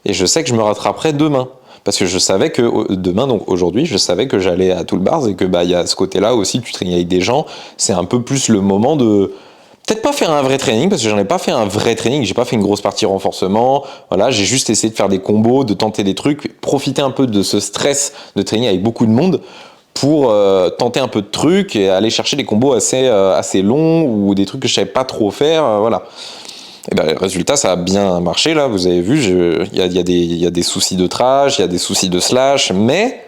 Et je sais que je me rattraperai demain. Parce que je savais que demain, donc aujourd'hui, je savais que j'allais à Toolbars et que bah il y a ce côté-là aussi, tu traînes avec des gens. C'est un peu plus le moment de peut-être pas faire un vrai training parce que j'en ai pas fait un vrai training. J'ai pas fait une grosse partie renforcement. Voilà, j'ai juste essayé de faire des combos, de tenter des trucs, profiter un peu de ce stress de training avec beaucoup de monde pour tenter un peu de trucs et aller chercher des combos assez longs ou des trucs que je savais pas trop faire. Voilà. Et ben, le résultat, ça a bien marché, là, vous avez vu, il y a des soucis de trash, il y a des soucis de slash, mais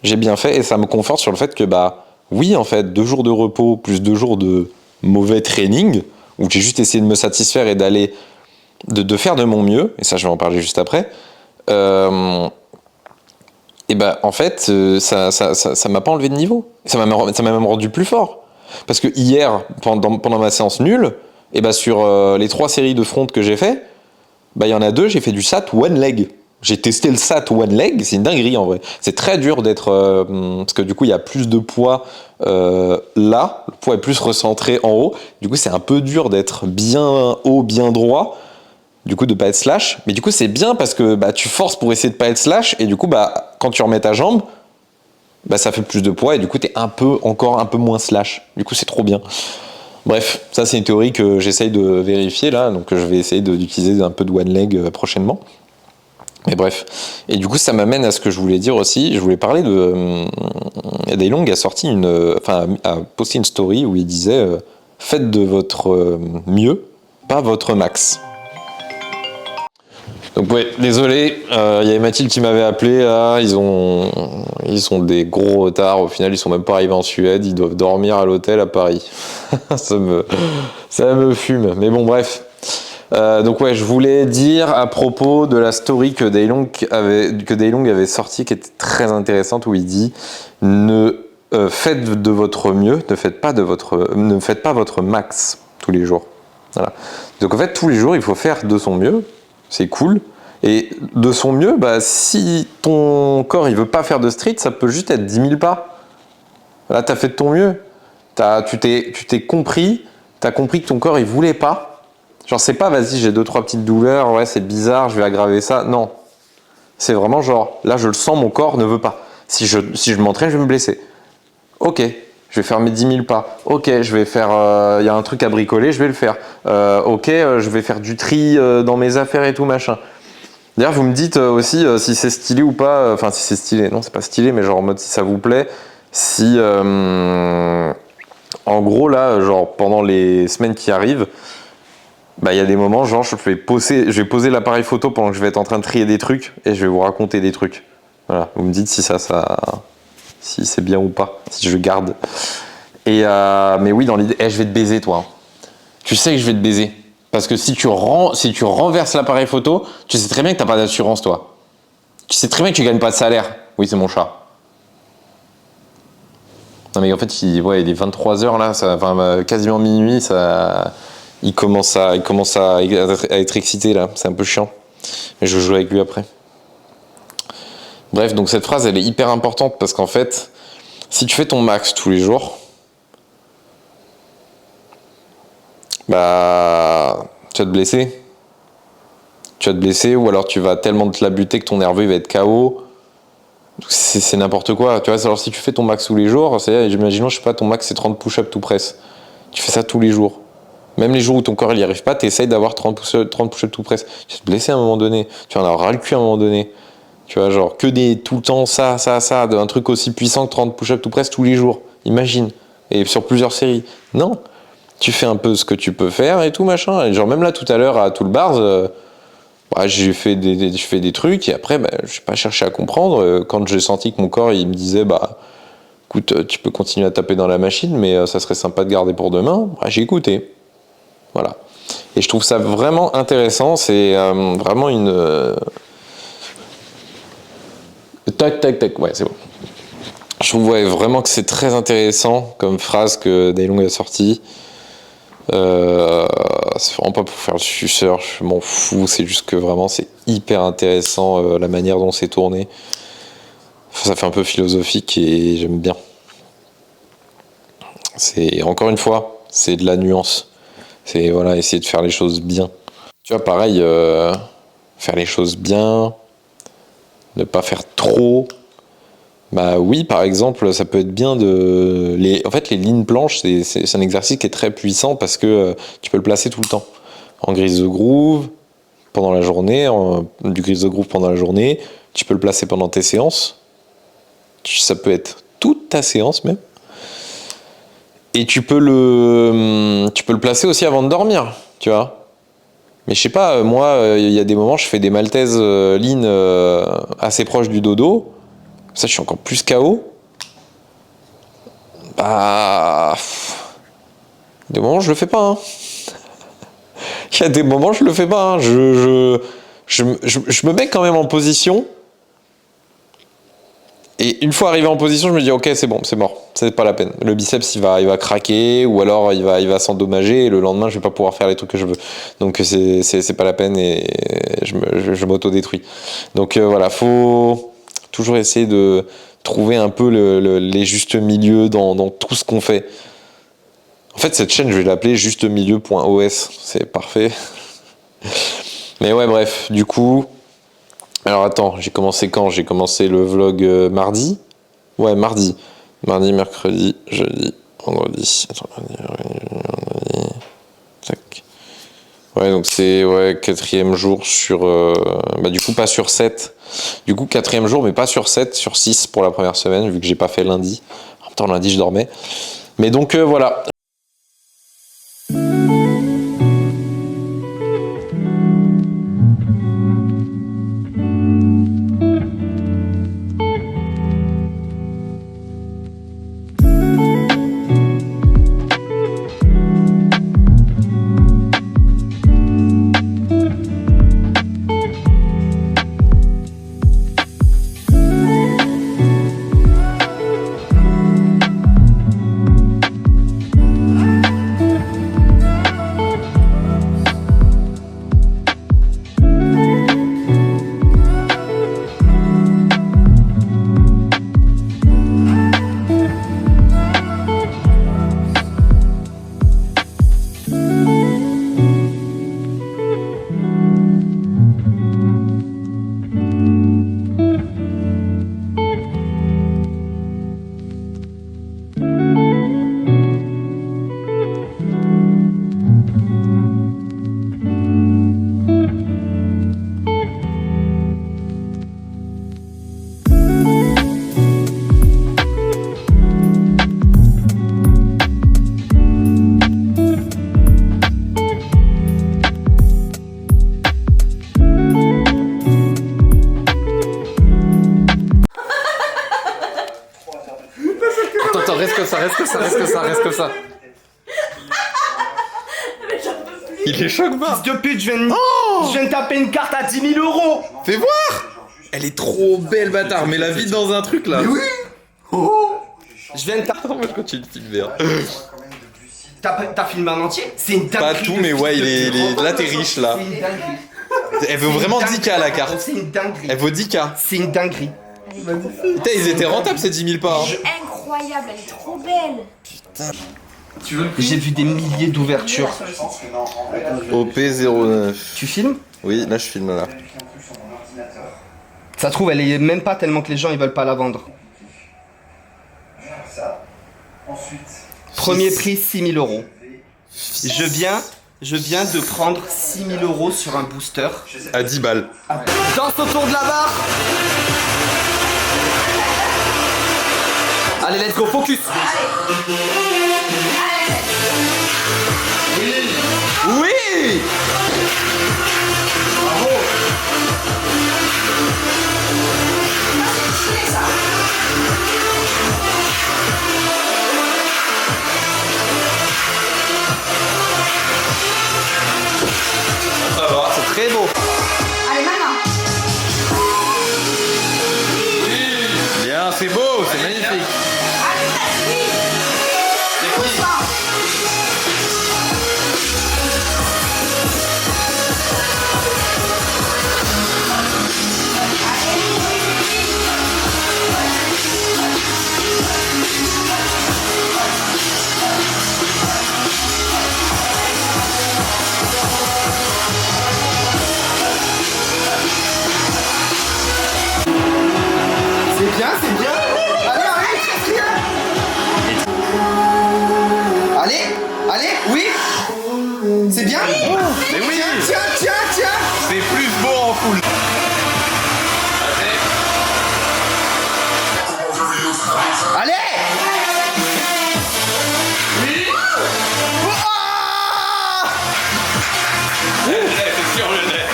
j'ai bien fait et ça me conforte sur le fait que, bah, oui, en fait, 2 jours de repos plus 2 jours de mauvais training, où j'ai juste essayé de me satisfaire et de faire de mon mieux, et ça, je vais en parler juste après, et ben, en fait, ça m'a pas enlevé de niveau, ça m'a même rendu plus fort. Parce que hier, pendant ma séance nulle, et bah sur les 3 séries de front que j'ai fait, bah il y en a 2, j'ai fait du SAT one leg. J'ai testé le SAT one leg, c'est une dinguerie en vrai. C'est très dur d'être parce que du coup il y a plus de poids là, le poids est plus recentré en haut. Du coup c'est un peu dur d'être bien haut, bien droit. Du coup de pas être slash, mais du coup c'est bien parce que bah tu forces pour essayer de pas être slash et du coup bah quand tu remets ta jambe, bah ça fait plus de poids et du coup t'es encore un peu moins slash. Du coup c'est trop bien. Bref, ça c'est une théorie que j'essaye de vérifier là, donc je vais essayer d'utiliser un peu de one leg prochainement. Mais bref, et du coup ça m'amène à ce que je voulais dire aussi. Je voulais parler de Daylong a sorti a posté une story où il disait faites de votre mieux, pas votre max. Donc ouais, désolé, il y avait Mathilde qui m'avait appelé là, ils ont des gros retards, au final ils sont même pas arrivés en Suède, ils doivent dormir à l'hôtel à Paris. ça me fume, mais bon bref. Donc ouais, je voulais dire à propos de la story que Daylong avait sortie, qui était très intéressante, où il dit ne faites de votre mieux, ne faites pas votre max tous les jours. Voilà. Donc en fait, tous les jours, il faut faire de son mieux, c'est cool. Et de son mieux, bah, si ton corps il veut pas faire de street, ça peut juste être 10 000 pas. Là, tu as fait de ton mieux. Tu t'es compris, tu as compris que ton corps il voulait pas. Genre, c'est pas, vas-y, j'ai 2-3 petites douleurs, ouais, c'est bizarre, je vais aggraver ça. Non. C'est vraiment genre, là, je le sens, mon corps ne veut pas. Si je m'entraîne, je vais me blesser. Ok, je vais faire mes 10 000 pas. Ok, je vais faire, y a un truc à bricoler, je vais le faire. Ok, je vais faire du tri dans mes affaires et tout, machin. D'ailleurs, vous me dites aussi si c'est stylé ou pas. Enfin, si c'est stylé. Non, c'est pas stylé, mais genre en mode si ça vous plaît. Si, en gros, là, genre pendant les semaines qui arrivent, bah, il y a des moments, genre, je vais poser l'appareil photo pendant que je vais être en train de trier des trucs et je vais vous raconter des trucs. Voilà, vous me dites si si c'est bien ou pas, si je garde. Mais oui, dans l'idée, je vais te baiser, toi. Tu sais que je vais te baiser. Parce que si tu renverses l'appareil photo, tu sais très bien que t'as pas d'assurance, toi. Tu sais très bien que tu gagnes pas de salaire. Oui, c'est mon chat. Non, mais en fait, il est 23h là, quasiment minuit, il commence à être excité là, c'est un peu chiant. Mais je joue avec lui après. Bref, donc cette phrase elle est hyper importante parce qu'en fait, si tu fais ton max tous les jours, bah tu vas te blesser. Tu vas te blesser ou alors tu vas tellement te la buter que ton nerveux il va être KO. C'est n'importe quoi. Tu vois, alors si tu fais ton max tous les jours, imaginons, je sais pas, ton max c'est 30 push-ups tout press. Tu fais ça tous les jours. Même les jours où ton corps il n'y arrive pas, tu essayes d'avoir 30 push-ups tout press. Tu vas te blesser à un moment donné. Tu vas en avoir ras le cul à un moment donné. Tu vois, genre que tout le temps ça, un truc aussi puissant que 30 push-ups tout press tous les jours. Imagine. Et sur plusieurs séries. Non. Tu fais un peu ce que tu peux faire et tout machin. Et genre même là tout à l'heure à Toolbars, j'ai fait des trucs et après je n'ai pas cherché à comprendre. Quand j'ai senti que mon corps il me disait écoute, tu peux continuer à taper dans la machine, mais ça serait sympa de garder pour demain, j'ai écouté. Voilà. Et je trouve ça vraiment intéressant. C'est vraiment une. Tac, tac, tac. Ouais, c'est bon. Je trouve vraiment que c'est très intéressant comme phrase que Daylong a sortie. C'est vraiment pas pour faire le suceur, je m'en fous. C'est juste que vraiment, c'est hyper intéressant la manière dont c'est tourné. Ça fait un peu philosophique et j'aime bien. Encore une fois, c'est de la nuance. C'est essayer de faire les choses bien. Tu vois, pareil, faire les choses bien, ne pas faire trop. Bah oui, par exemple, ça peut être bien en fait, les lignes planches, c'est un exercice qui est très puissant parce que tu peux le placer tout le temps. En grise de groove, pendant la journée, du grise de groove pendant la journée, tu peux le placer pendant tes séances. Ça peut être toute ta séance même. Et tu peux le placer aussi avant de dormir, tu vois. Mais je sais pas, moi, il y a des moments, je fais des maltaises lean assez proches du dodo. Ça, je suis encore plus KO. Des moments, je le fais pas. Hein. Il y a des moments, je le fais pas. Hein. Je me mets quand même en position. Et une fois arrivé en position, je me dis ok, c'est bon, c'est mort, c'est pas la peine. Le biceps il va craquer ou alors il va s'endommager et le lendemain je vais pas pouvoir faire les trucs que je veux. Donc c'est pas la peine et je m'auto-détruis. Donc voilà, faut toujours essayer de trouver un peu les justes milieux dans tout ce qu'on fait. En fait cette chaîne je vais l'appeler justemilieu.os, c'est parfait. Mais ouais bref, du coup. Alors attends, j'ai commencé quand? J'ai commencé le vlog mardi. Ouais, mardi. Mardi, mercredi, jeudi, vendredi. Attends, Ouais, donc c'est quatrième jour sur... bah du coup, pas sur 7. Du coup, quatrième jour, mais pas sur 7, sur 6 pour la première semaine, vu que j'ai pas fait lundi. En même temps, lundi, je dormais. Mais donc, voilà. Attends, reste comme ça, reste comme ça, reste comme ça, reste comme ça. Il est choc bas. Fils de pute, je viens de taper une carte à 10 000 €. Fais voir. Elle est trop belle, bâtard, mais la vide dans un truc là. Mais oui. Oh. Je viens de taper. Attends, moi je continue de filmer. T'as filmé en entier? C'est une dinguerie. Pas tout, mais ouais, là t'es riche là. C'est une dinguerie. Elle vaut vraiment 10K la carte. C'est une dinguerie. Elle vaut 10K. C'est une dinguerie. Putain, ils étaient rentables ces 10 000 pas. Hein. Incroyable, elle est trop belle. Putain. J'ai vu des milliers d'ouvertures. OP09. Tu filmes? Oui, là je filme là. Ça se trouve, elle est même pas tellement que les gens ils veulent pas la vendre. Premier prix 6 000 €. Je viens de prendre 6 000 € sur un booster. À 10 balles. Danse autour de la barre. Allez, let's go, focus. Oui. Bravo. Ça va, c'est très beau. Allez, maman. Bien, c'est beau, c'est magnifique. Allez, oui. C'est cool. C'est bien, c'est bien. Allez, allez, allez, oui. C'est bien. Mais oui. Tiens. C'est plus beau en full. Allez. Oui. C'est sur le nez.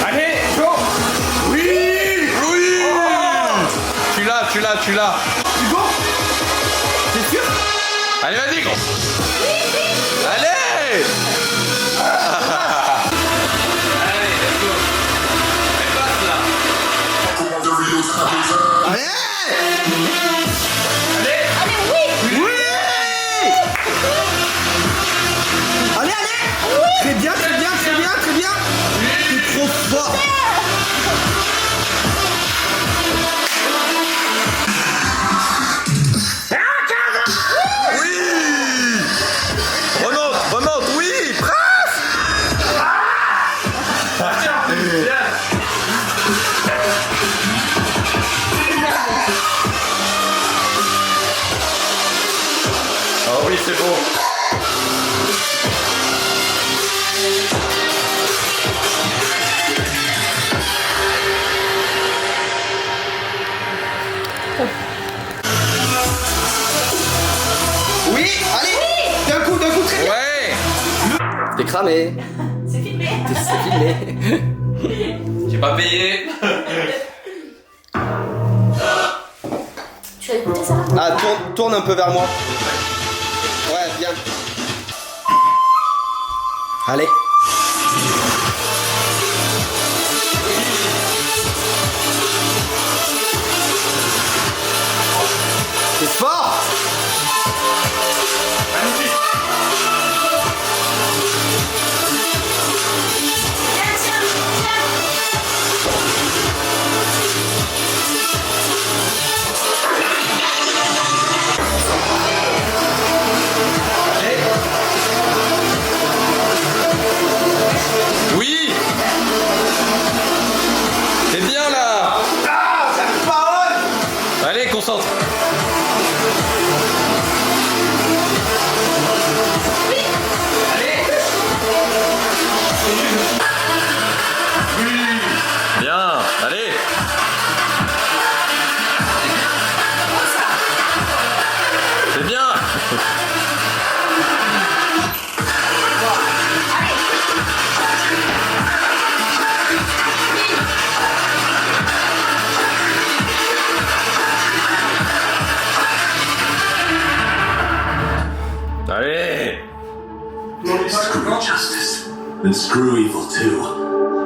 Allez, go. Oui. Oui. Tu l'as. Tu go. T'es sûr? Allez, vas-y, gros. Allez. Allez, let's go. Elle passe là. Allez. Allez, oui. Oui. Allez. Très bien. T'es trop fort. Remonte, oui, presse. oui, c'est bon. Oui, allez. D'un coup, très bien. Ouais. T'es cramé. C'est filmé. C'est filmé. J'ai pas payé. Tu as écouté ça? Ah, tourne un peu vers moi. Ouais, bien. Allez. C'est fort. Tiens, tiens, tiens. Oui. T'es bien là. Ah, la parole. Allez, concentre. Bien, allez. C'est bien. Allez. Screw justice. And screw evil too.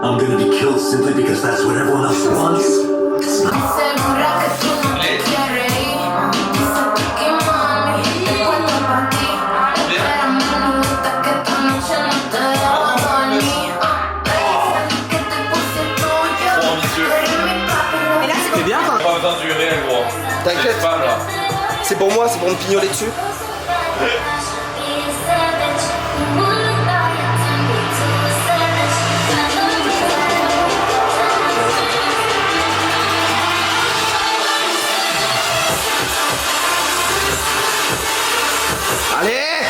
I'm gonna be killed simply because that's what everyone else wants. Segura que tú no te quieres ir. Dice que mami, te cuento pa' ti. Pero me gusta que esta noche no te dejo dormir. Que te puse tuyo. Tú eres mi papi. C'est bien. Pas besoin de durer, gros. T'inquiète. Pas là. C'est pour moi, c'est pour me pignoler dessus. Allez.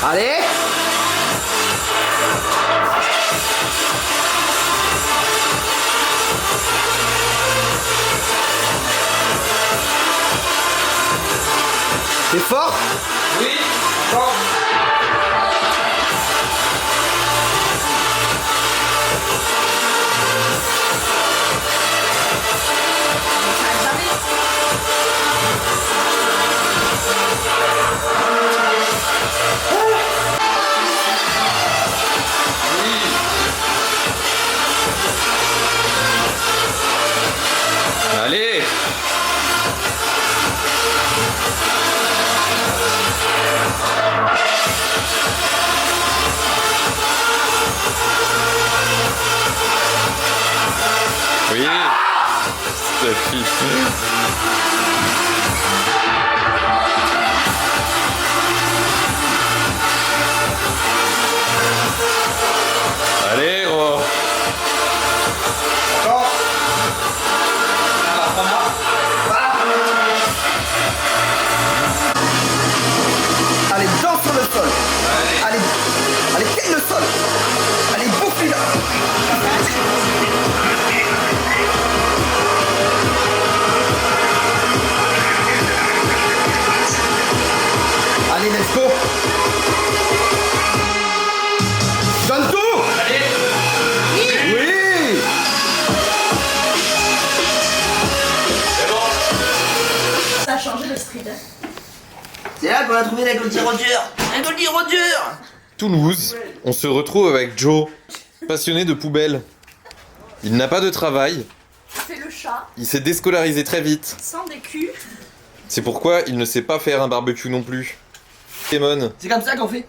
Allez. T'es fort? Oui. Fort. Allez. Oui. Cette fille. Allez, gros. Allez, danse sur le sol. Allez, allez, quitte le sol. Allez, bouffe-lui là. Allez, let's go. Donne tout. Oui. Ça a changé le street. C'est là qu'on a trouvé la Goldie Roger. Un Goldie Roger. Toulouse, on se retrouve avec Joe, passionné de poubelles. Il n'a pas de travail, C'est le chat, il s'est déscolarisé très vite. sans des culs. C'est pourquoi il ne sait pas faire un barbecue non plus. Pokémon. C'est comme ça qu'on fait.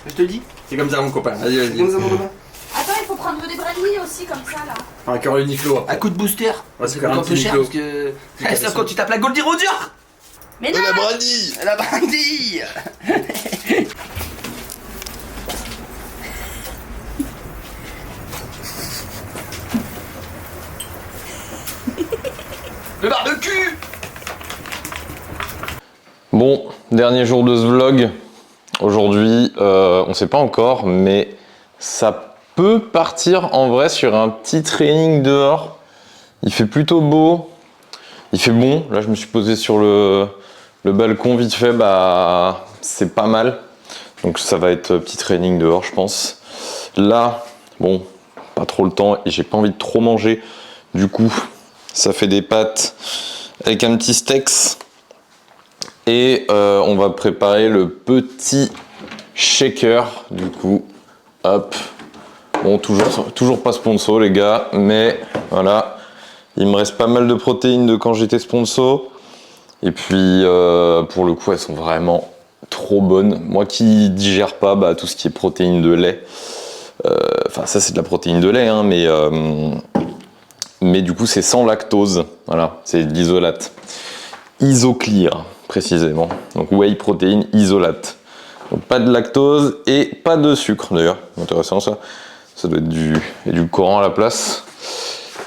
Je te le dis. C'est comme ça, mon copain. Vas-y, C'est comme ça, mon copain. Attends, il faut prendre des brandy aussi, comme ça, là. Un cœur Uniflo. Un coup de booster. Ouais, Ça c'est coûte un un peu petit cher Niflo. parce que. C'est quand tu tapes la Goldie Roger. Mais non! Brandy. La brandy. Le barbecue. Bon, dernier jour de ce vlog. Aujourd'hui, on ne sait pas encore, mais ça peut partir en vrai sur un petit training dehors. Il fait plutôt beau, il fait bon. Là, je me suis posé sur le balcon vite fait, bah c'est pas mal. Donc ça va être petit training dehors, je pense. Là, bon, pas trop le temps et j'ai pas envie de trop manger. Du coup, ça fait des pâtes avec un petit steak. Et on va préparer le petit shaker, du coup, hop. Bon, toujours pas sponsor les gars, mais voilà. Il me reste pas mal de protéines de quand j'étais sponsor. Et puis, pour le coup, elles sont vraiment trop bonnes. Moi qui digère pas bah, tout ce qui est protéines de lait. Enfin, ça c'est de la protéine de lait, hein, mais du coup, c'est sans lactose. Voilà, c'est de l'isolate. Isoclear, précisément. Donc, whey protéine isolate. Donc, pas de lactose et pas de sucre, d'ailleurs. Intéressant, ça. Ça doit être du Coran à la place.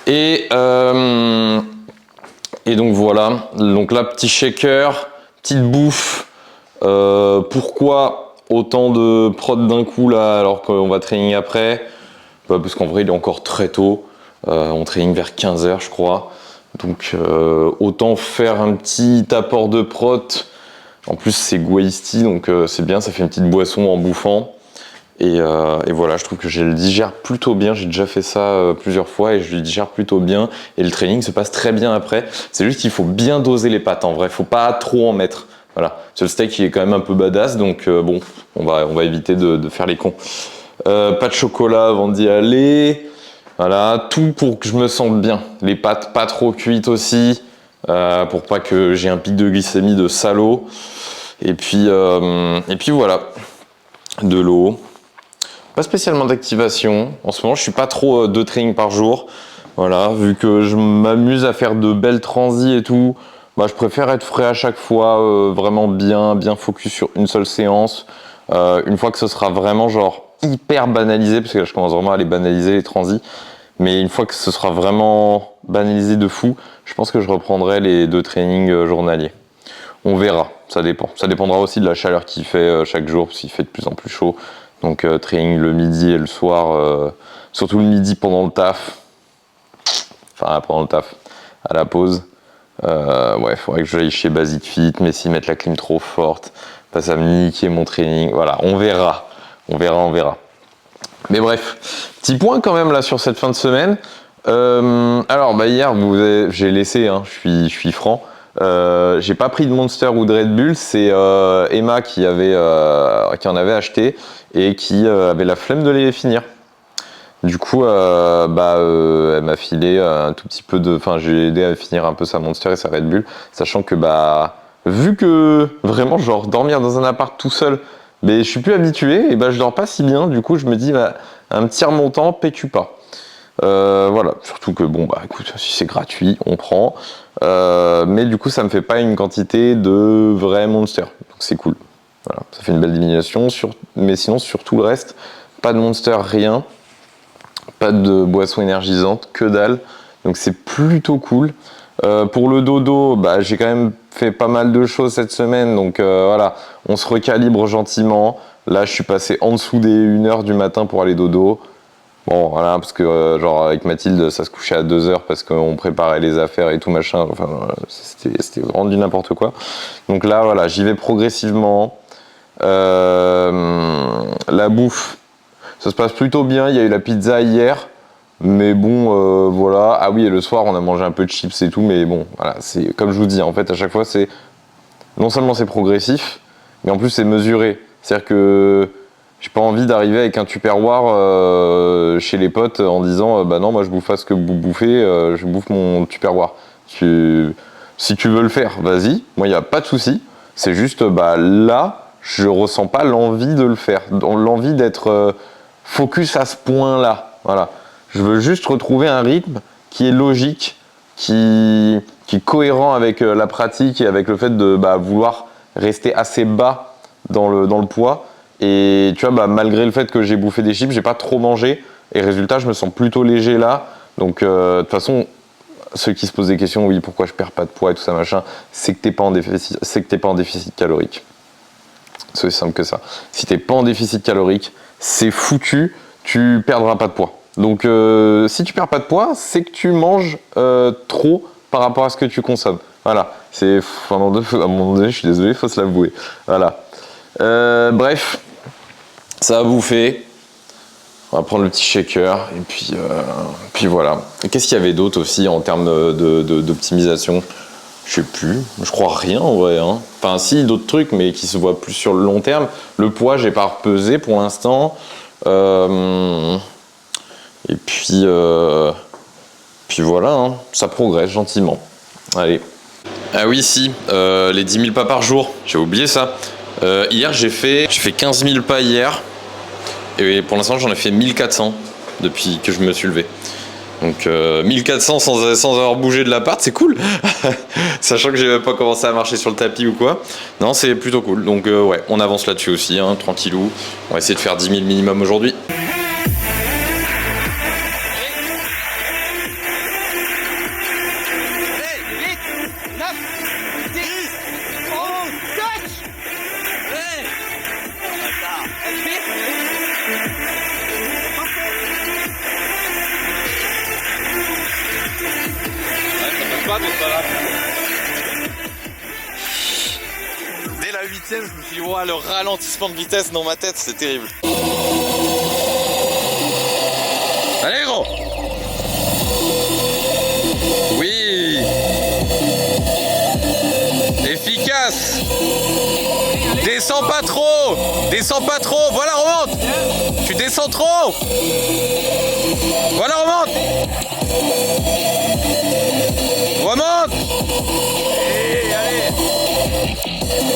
Et donc, voilà. Donc là, petit shaker, petite bouffe. Pourquoi autant de prod d'un coup, là, alors qu'on va training après? Bah, parce qu'en vrai, il est encore très tôt. On training vers 15h, je crois. Donc autant faire un petit apport de prot. En plus c'est Guaysti, donc c'est bien, ça fait une petite boisson en bouffant. Et voilà, je trouve que je le digère plutôt bien. J'ai déjà fait ça plusieurs fois et je le digère plutôt bien. Et le training se passe très bien après. C'est juste qu'il faut bien doser les pâtes en vrai, faut pas trop en mettre. Voilà, le steak il est quand même un peu badass, donc bon, on va éviter de faire les cons. Pas de chocolat avant d'y aller. Voilà, tout pour que je me sente bien. Les pâtes pas trop cuites aussi, pour pas que j'ai un pic de glycémie de salaud. Et puis voilà, de l'eau. Pas spécialement d'activation. En ce moment, je suis pas trop 2 trainings par jour. Voilà, vu que je m'amuse à faire de belles transis et tout, bah, je préfère être frais à chaque fois, vraiment bien focus sur une seule séance. Une fois que ce sera vraiment genre hyper banalisé, parce que là je commence vraiment à les banaliser les transis, mais une fois que ce sera vraiment banalisé de fou, je pense que je reprendrai les 2 trainings journaliers. On verra, ça dépend. Ça dépendra aussi de la chaleur qu'il fait chaque jour, parce qu'il fait de plus en plus chaud. Donc training le midi et le soir, surtout le midi pendant le taf. Enfin pendant le taf, à la pause. Ouais, faudrait que j'aille chez Basic Fit, mais s'ils mettent la clim trop forte, bah, ça me niquer mon training. Voilà, on verra. On verra. Mais bref, petit point quand même là sur cette fin de semaine. Alors bah hier, j'ai laissé, hein, je suis franc. J'ai pas pris de Monster ou de Red Bull, c'est Emma qui en avait acheté et qui avait la flemme de les finir. Du coup, elle m'a filé un tout petit peu de... Enfin, j'ai aidé à finir un peu sa Monster et sa Red Bull, sachant que bah vu que vraiment genre dormir dans un appart tout seul, mais je suis plus habitué et bah je dors pas si bien. Du coup, je me dis bah un petit remontant, PQ pas. Voilà, surtout que bon bah écoute, si c'est gratuit, on prend. Mais du coup, ça me fait pas une quantité de vrai Monster, donc c'est cool. Voilà, ça fait une belle diminution. Mais sinon, sur tout le reste, pas de Monster, rien. Pas de boisson énergisante, que dalle. Donc c'est plutôt cool. Pour le dodo, bah, j'ai quand même fait pas mal de choses cette semaine. Donc voilà, on se recalibre gentiment. Là, je suis passé en dessous des 1h du matin pour aller dodo. Bon, voilà, parce que genre avec Mathilde, ça se couchait à 2h parce qu'on préparait les affaires et tout machin. Enfin, c'était vraiment du n'importe quoi. Donc là, voilà, j'y vais progressivement. La bouffe, ça se passe plutôt bien. Il y a eu la pizza hier. Mais bon, voilà. Ah oui, et le soir, on a mangé un peu de chips et tout. Mais bon, voilà, c'est comme je vous dis, en fait, à chaque fois, c'est non seulement c'est progressif, mais en plus, c'est mesuré. C'est-à-dire que j'ai pas envie d'arriver avec un Tupperware chez les potes en disant bah non, moi, je bouffe pas ce que vous bouffez, je bouffe mon Tupperware. Si tu veux le faire, vas-y. Moi, il n'y a pas de souci. C'est juste, bah là, je ressens pas l'envie de le faire. L'envie d'être focus à ce point-là. Voilà. Je veux juste retrouver un rythme qui est logique, qui est cohérent avec la pratique et avec le fait de vouloir rester assez bas dans le poids. Et tu vois, malgré le fait que j'ai bouffé des chips, j'ai pas trop mangé. Et résultat, je me sens plutôt léger là. Donc de toute façon, ceux qui se posent des questions, oui, pourquoi je perds pas de poids et tout ça machin, c'est que t'es pas en déficit, calorique. C'est aussi simple que ça. Si t'es pas en déficit calorique, c'est foutu, tu perdras pas de poids. Donc si tu perds pas de poids, c'est que tu manges trop par rapport à ce que tu consommes. Voilà, c'est à un moment donné, je suis désolé, il faut se l'avouer. Voilà. Bref, ça a bouffé. On va prendre le petit shaker et puis voilà. Qu'est-ce qu'il y avait d'autre aussi en termes d'optimisation? Je sais plus, je crois rien en vrai. Hein. Enfin si, d'autres trucs, mais qui se voient plus sur le long terme. Le poids, j'ai pas repesé pour l'instant. Et puis voilà, hein. Ça progresse gentiment. Allez. Ah oui, si, les 10 000 pas par jour, j'ai oublié ça. Hier, j'ai fait 15 000 pas hier. Et pour l'instant, j'en ai fait 1400 depuis que je me suis levé. Donc 1400 sans avoir bougé de l'appart, c'est cool. Sachant que j'ai même pas commencé à marcher sur le tapis ou quoi. Non, c'est plutôt cool. Donc ouais, on avance là-dessus aussi, hein, tranquillou. On va essayer de faire 10 000 minimum aujourd'hui. Dès la 8e, je me suis dit, wow, le ralentissement de vitesse dans ma tête, c'est terrible. Allez, gros! Oui! Efficace! Descends pas trop! Descends pas trop! Voilà, remonte! Tu descends trop! Voilà, remonte! Remonte! Allez!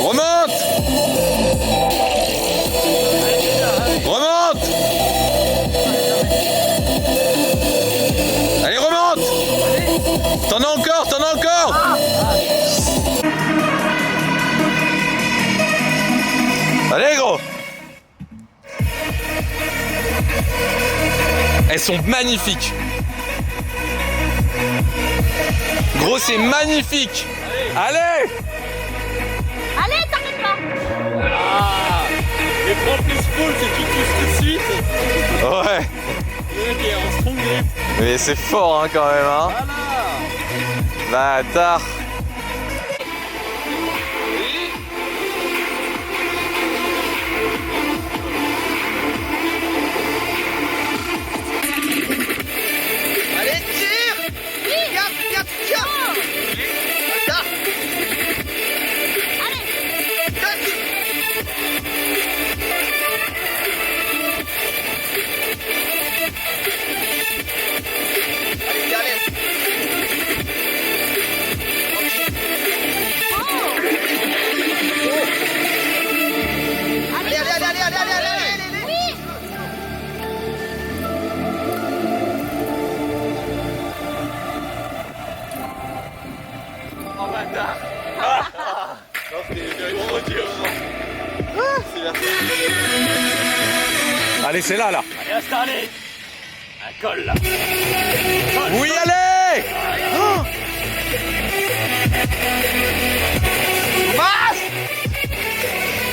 Remonte! Remonte! Allez, remonte! T'en as encore! T'en as encore! Allez, gros! Elles sont magnifiques! Gros, c'est magnifique! Allez! Allez, t'arrêtes pas! Et prends plus full, c'est tout de suite. Ouais! Le mec est en strong grip. Mais c'est fort, hein, quand même, hein! Voilà. Bâtard! Allez, tire! Gaffe, gaffe, gaffe! Attends! Allez! Tac! Allez, allez! Allez, allez, allez, allez, allez, allez, allez, allez! Oui! Oh bâtard. Non, c'est trop dur. Allez, c'est là, là! Allez, installez. Un col là. Oui, allez! Oh!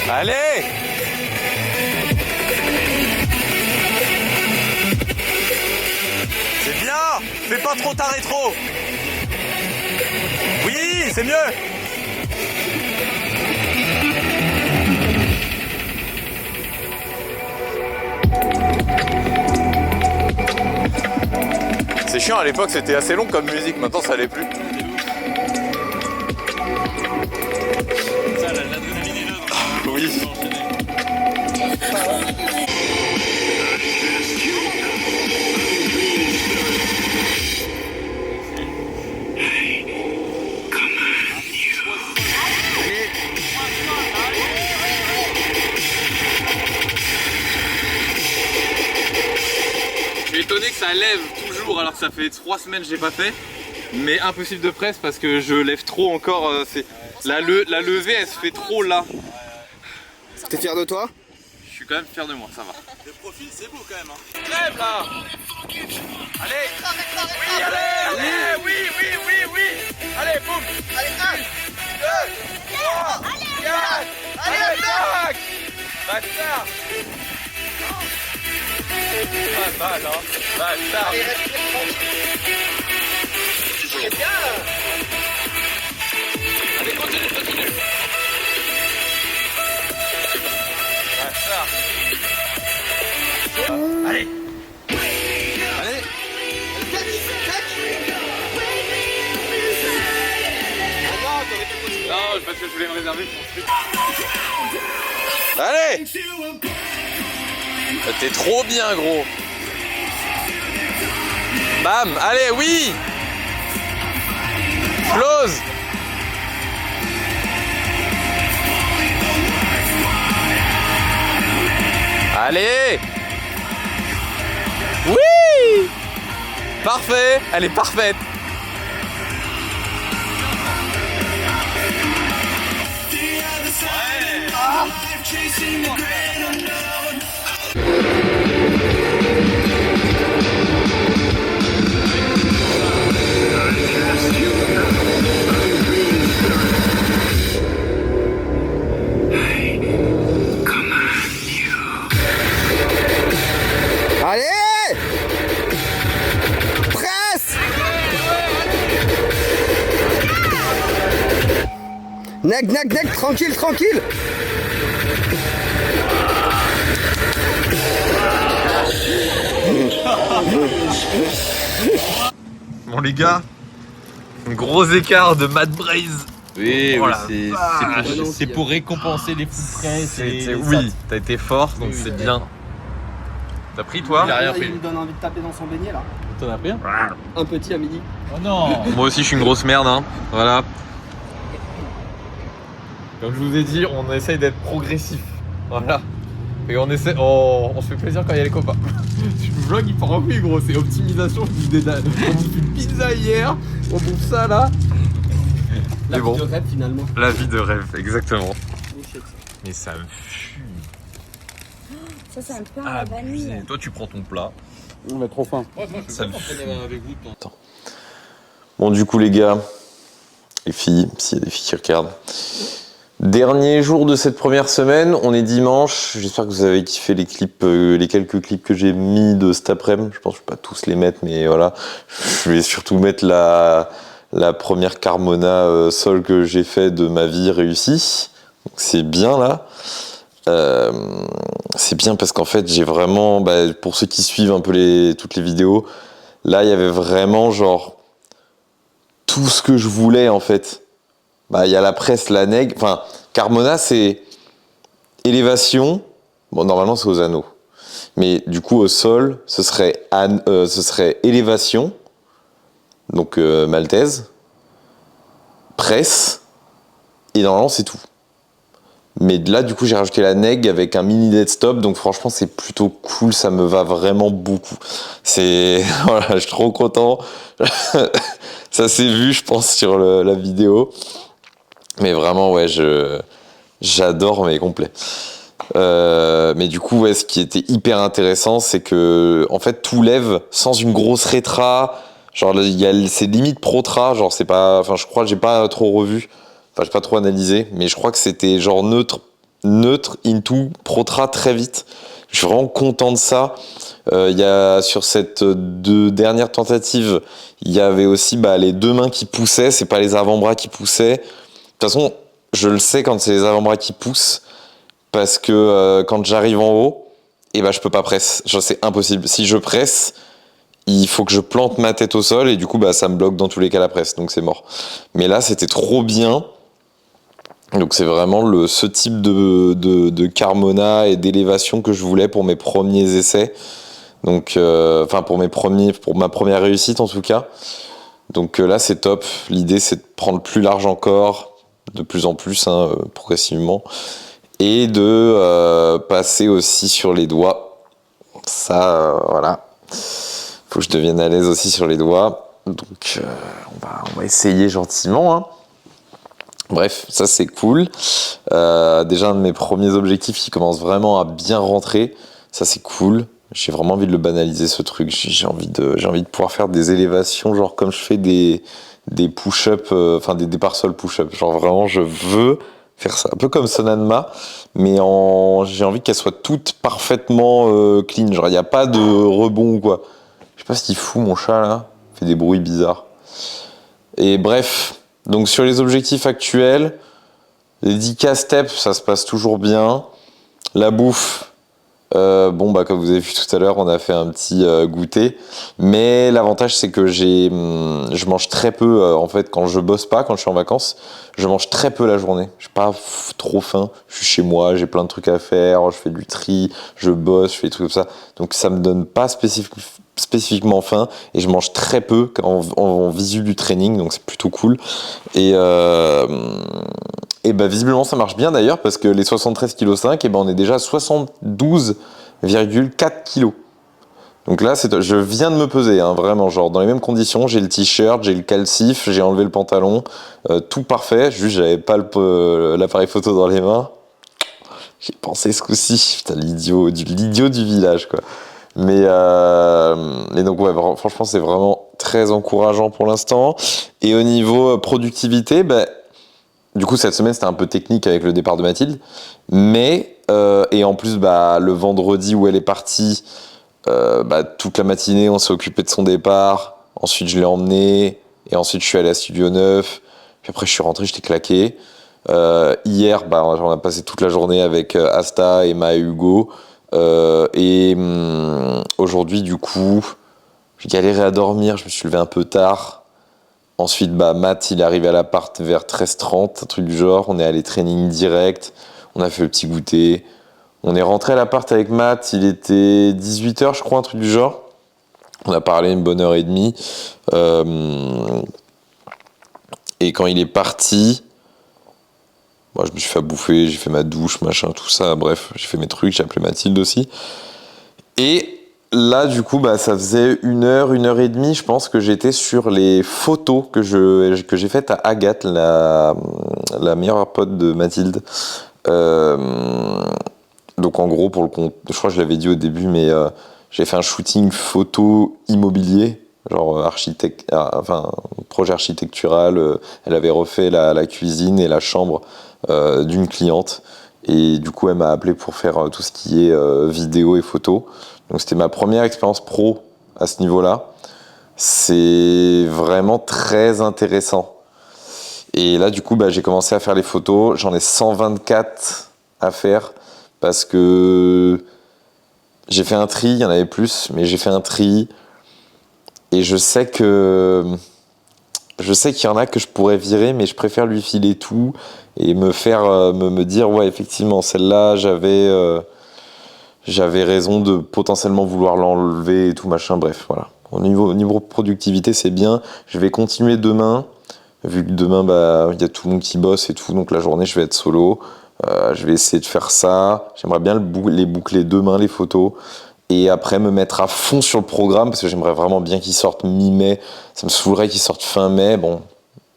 Allez! C'est bien! Fais pas trop ta rétro! Oui, c'est mieux! C'est chiant, à l'époque c'était assez long comme musique, maintenant ça l'est plus. Ça, l'adrénaline est là. Oui. Je suis étonné que ça lève toujours alors que ça fait 3 semaines que je l'ai pas fait. Mais impossible de presse parce que je lève trop encore. La levée elle se fait trop là. T'es fier de toi? Je suis quand même fier de moi, ça va. Le profil c'est beau quand même hein. Crève là. Allez. Oui, allez. Oui. Allez, boum. Allez, 1, 2, 3, 4. Allez, attaque. Bâtard. Pas mal, hein. Bâtard. Allez, respire tranquille. C'est bien là. Allez, continue. Bâtard. Allez. Non, parce que je voulais me réserver pour ce truc. Allez! T'es trop bien, gros. Bam! Allez, oui! Close! Allez! Oui! Parfait! Elle est parfaite! Allez! Presse! Nec, tranquille. Bon les gars, un gros écart de Mad Braze. Oui, Voilà. C'est pour récompenser les fous frais. Oui, t'as été fort, donc c'est bien. T'as pris toi? Il a rien pris. Il me donne envie de taper dans son beignet là. T'en as pris un? Un petit à midi. Oh non. Moi aussi je suis une grosse merde, hein. Voilà. Comme je vous ai dit, on essaye d'être progressif. Voilà. Et on essaie, on se fait plaisir quand il y a les copains. Le vlog il part en couille gros, c'est optimisation. On bouffe une pizza hier, on bouffe ça là. La Mais bon. vie de rêve finalement. La vie de rêve, exactement. Mais ça me fume. Ça, c'est un peu à la vanille. Toi tu prends ton plat. On a trop faim. Ça me fume. avec vous. Bon du coup les gars, les filles, s'il y a des filles qui regardent. Dernier jour de cette première semaine, on est dimanche. J'espère que vous avez kiffé les clips, les quelques clips que j'ai mis de cet après-midi. Je pense que je ne vais pas tous les mettre, mais voilà. Je vais surtout mettre la première Carmona sol que j'ai fait de ma vie réussie. Donc c'est bien là. C'est bien parce qu'en fait j'ai vraiment, pour ceux qui suivent un peu toutes les vidéos, là il y avait vraiment genre tout ce que je voulais en fait. Il y a la presse, la neg. Enfin, Carmona, c'est élévation. Bon, normalement, c'est aux anneaux. Mais du coup, au sol, ce serait élévation. Donc, maltaise. Presse. Et normalement, c'est tout. Mais là, du coup, j'ai rajouté la neg avec un mini dead stop. Donc, franchement, c'est plutôt cool. Ça me va vraiment beaucoup. Voilà, je suis trop content. Ça s'est vu, je pense, sur la vidéo. Mais vraiment, ouais, j'adore, mais complet. Mais du coup, ouais, ce qui était hyper intéressant, c'est que, en fait, tout lève sans une grosse rétra. Genre, c'est limite pro-tra. Genre, c'est pas, enfin, je crois que j'ai pas trop revu. Enfin, j'ai pas trop analysé. Mais je crois que c'était genre neutre into pro-tra très vite. Je suis vraiment content de ça. Il y a, sur cette deux dernières tentatives, il y avait aussi, les deux mains qui poussaient. C'est pas les avant-bras qui poussaient. De toute façon, je le sais quand c'est les avant-bras qui poussent, parce que quand j'arrive en haut, je peux pas presse. Genre, c'est impossible. Si je presse, il faut que je plante ma tête au sol, et du coup, ça me bloque dans tous les cas la presse, donc c'est mort. Mais là, c'était trop bien. Donc c'est vraiment ce type de Carmona et d'élévation que je voulais pour mes premiers essais. Donc, pour ma première réussite en tout cas. Donc là, c'est top. L'idée, c'est de prendre plus large encore, de plus en plus, progressivement, et de passer aussi sur les doigts. Ça, voilà. Faut que je devienne à l'aise aussi sur les doigts. Donc, on va essayer gentiment, hein. Bref, ça c'est cool. Déjà, un de mes premiers objectifs qui commence vraiment à bien rentrer. Ça c'est cool. J'ai vraiment envie de le banaliser, ce truc. J'ai envie de pouvoir faire des élévations, genre comme je fais des push-up, enfin des départ sol push-up. Genre vraiment, je veux faire ça. Un peu comme Sonanma, mais j'ai envie qu'elle soit toute parfaitement clean. Genre, il n'y a pas de rebond ou quoi. Je sais pas ce qu'il fout, mon chat, là. Il fait des bruits bizarres. Et bref, donc sur les objectifs actuels, les 10K steps, ça se passe toujours bien. La bouffe, bon, bah, comme vous avez vu tout à l'heure, on a fait un petit goûter. Mais l'avantage, c'est que je mange très peu, en fait, quand je bosse pas, quand je suis en vacances, je mange très peu la journée. J'ai pas trop faim. Je suis chez moi, j'ai plein de trucs à faire, je fais du tri, je bosse, je fais des trucs comme ça. Donc, ça me donne pas spécifiquement faim et je mange très peu en visu du training, donc c'est plutôt cool. Et bah, visiblement, ça marche bien d'ailleurs, parce que les 73,5 kg, et ben, on est déjà à 72,4 kg. Donc là, je viens de me peser, hein, vraiment, genre dans les mêmes conditions. J'ai le t-shirt, j'ai le calcif, j'ai enlevé le pantalon, tout parfait. Juste, j'avais pas l'appareil photo dans les mains. J'ai pensé ce coup-ci, putain, l'idiot du village, quoi. Mais donc, ouais, franchement, c'est vraiment très encourageant pour l'instant. Et au niveau productivité, bah, du coup, cette semaine, c'était un peu technique avec le départ de Mathilde. Mais, et en plus, bah, le vendredi où elle est partie, bah, toute la matinée, on s'est occupé de son départ. Ensuite, je l'ai emmenée. Et ensuite, je suis allé à Studio 9. Puis après, je suis rentré, j'étais claqué. Hier, bah, on a passé toute la journée avec Asta, Emma et Hugo. Aujourd'hui, du coup, j'ai galéré à dormir. Je me suis levé un peu tard. Ensuite, bah, Matt, il est arrivé à l'appart vers 13h30, un truc du genre. On est allé training direct. On a fait le petit goûter. On est rentré à l'appart avec Matt. Il était 18h, je crois, un truc du genre. On a parlé une bonne heure et demie. Et quand il est parti, moi, je me suis fait bouffer. J'ai fait ma douche, machin, tout ça. Bref, j'ai fait mes trucs. J'ai appelé Mathilde aussi. Et là, du coup, bah, ça faisait une heure et demie, je pense, que j'étais sur les photos que j'ai faites à Agathe, la meilleure pote de Mathilde. Donc, en gros, pour le compte, je crois que je l'avais dit au début, mais j'ai fait un shooting photo immobilier, genre projet architectural. Elle avait refait la cuisine et la chambre d'une cliente. Et du coup, elle m'a appelé pour faire tout ce qui est vidéo et photo. Donc c'était ma première expérience pro à ce niveau-là. C'est vraiment très intéressant. Et là, du coup, bah, j'ai commencé à faire les photos. J'en ai 124 à faire parce que j'ai fait un tri. Il y en avait plus, mais j'ai fait un tri. Et je sais qu'il y en a que je pourrais virer, mais je préfère lui filer tout et me dire, ouais, effectivement, celle-là, j'avais raison de potentiellement vouloir l'enlever et tout, machin, bref, voilà. Au niveau productivité, c'est bien. Je vais continuer demain, vu que demain, bah, y a tout le monde qui bosse et tout, donc la journée, je vais être solo. Je vais essayer de faire ça. J'aimerais bien les boucler demain, les photos. Et après, me mettre à fond sur le programme, parce que j'aimerais vraiment bien qu'ils sortent mi-mai. Ça me saoulerait qu'ils sortent fin mai. Bon,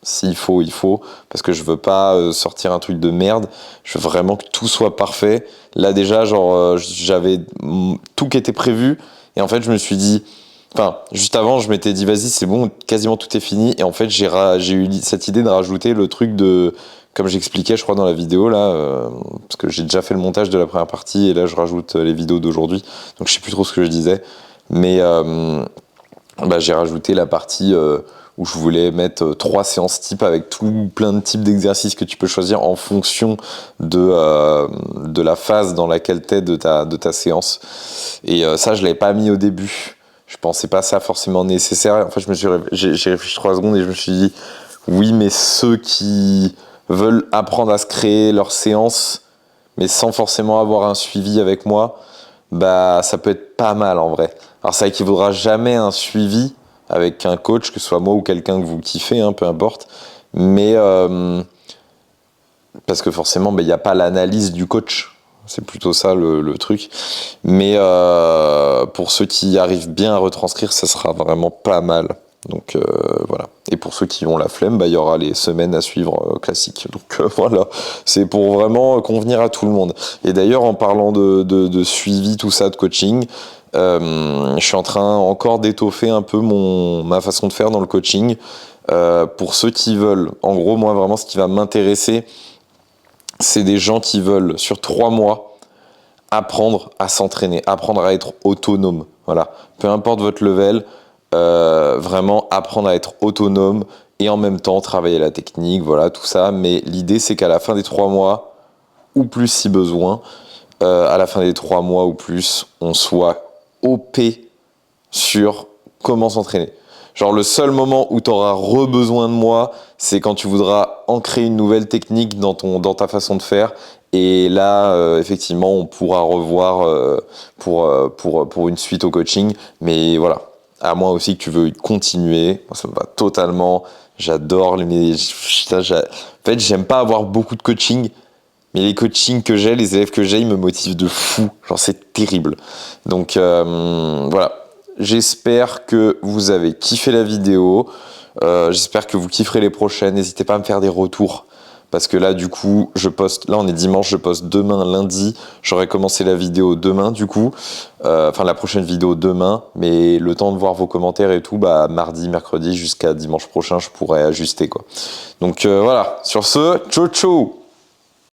s'il faut, il faut. Parce que je veux pas sortir un truc de merde. Je veux vraiment que tout soit parfait. Là, déjà, genre, j'avais tout qui était prévu. Et en fait, je me suis dit... Enfin, juste avant, je m'étais dit, vas-y, c'est bon, quasiment tout est fini. Et en fait, j'ai eu cette idée de rajouter le truc de... Comme j'expliquais, je crois, dans la vidéo, là, parce que j'ai déjà fait le montage de la première partie, et là, je rajoute les vidéos d'aujourd'hui. Donc, je sais plus trop ce que je disais. Mais bah, j'ai rajouté la partie où je voulais mettre 3 séances type avec tout plein de types d'exercices que tu peux choisir en fonction de la phase dans laquelle t'es de ta séance. Et ça, je l'avais pas mis au début. Je pensais pas ça forcément nécessaire. En fait, j'ai réfléchi 3 secondes et je me suis dit, oui, mais ceux qui veulent apprendre à se créer leur séance, mais sans forcément avoir un suivi avec moi, bah ça peut être pas mal en vrai. Alors ça équivaudra jamais à un suivi avec un coach, que ce soit moi ou quelqu'un que vous kiffez, hein, peu importe. Mais parce que forcément, il n'y a pas l'analyse du coach. C'est plutôt ça le truc. Mais pour ceux qui arrivent bien à retranscrire, ça sera vraiment pas mal. Donc voilà. Et pour ceux qui ont la flemme, il y aura les semaines à suivre classiques. Donc voilà, c'est pour vraiment convenir à tout le monde. Et d'ailleurs, en parlant de suivi, tout ça, de coaching, Je suis en train encore d'étoffer un peu ma façon de faire dans le coaching. Pour ceux qui veulent, en gros, moi vraiment ce qui va m'intéresser, c'est des gens qui veulent sur 3 mois apprendre à s'entraîner, apprendre à être autonome. Voilà, peu importe votre level, vraiment apprendre à être autonome et en même temps travailler la technique, voilà, tout ça. Mais l'idée, c'est qu'à la fin des 3 mois, ou plus si besoin, à la fin des 3 mois ou plus, on soit OP sur comment s'entraîner. Genre le seul moment où tu auras besoin de moi, c'est quand tu voudras ancrer une nouvelle technique dans ta façon de faire. Et là, effectivement, on pourra revoir pour une suite au coaching. Mais voilà, à moins aussi que tu veux continuer, moi, ça me va totalement. J'adore en fait, j'aime pas avoir beaucoup de coaching, mais les coachings que j'ai, les élèves que j'ai, ils me motivent de fou. Genre, c'est terrible. Donc, voilà. J'espère que vous avez kiffé la vidéo. J'espère que vous kifferez les prochaines. N'hésitez pas à me faire des retours. Parce que là, du coup, je poste... Là, on est dimanche, je poste demain, lundi. J'aurai commencé la vidéo demain, du coup. Enfin, la prochaine vidéo demain. Mais le temps de voir vos commentaires et tout, bah, mardi, mercredi, jusqu'à dimanche prochain, je pourrai ajuster, quoi. Donc, voilà. Sur ce, ciao, ciao!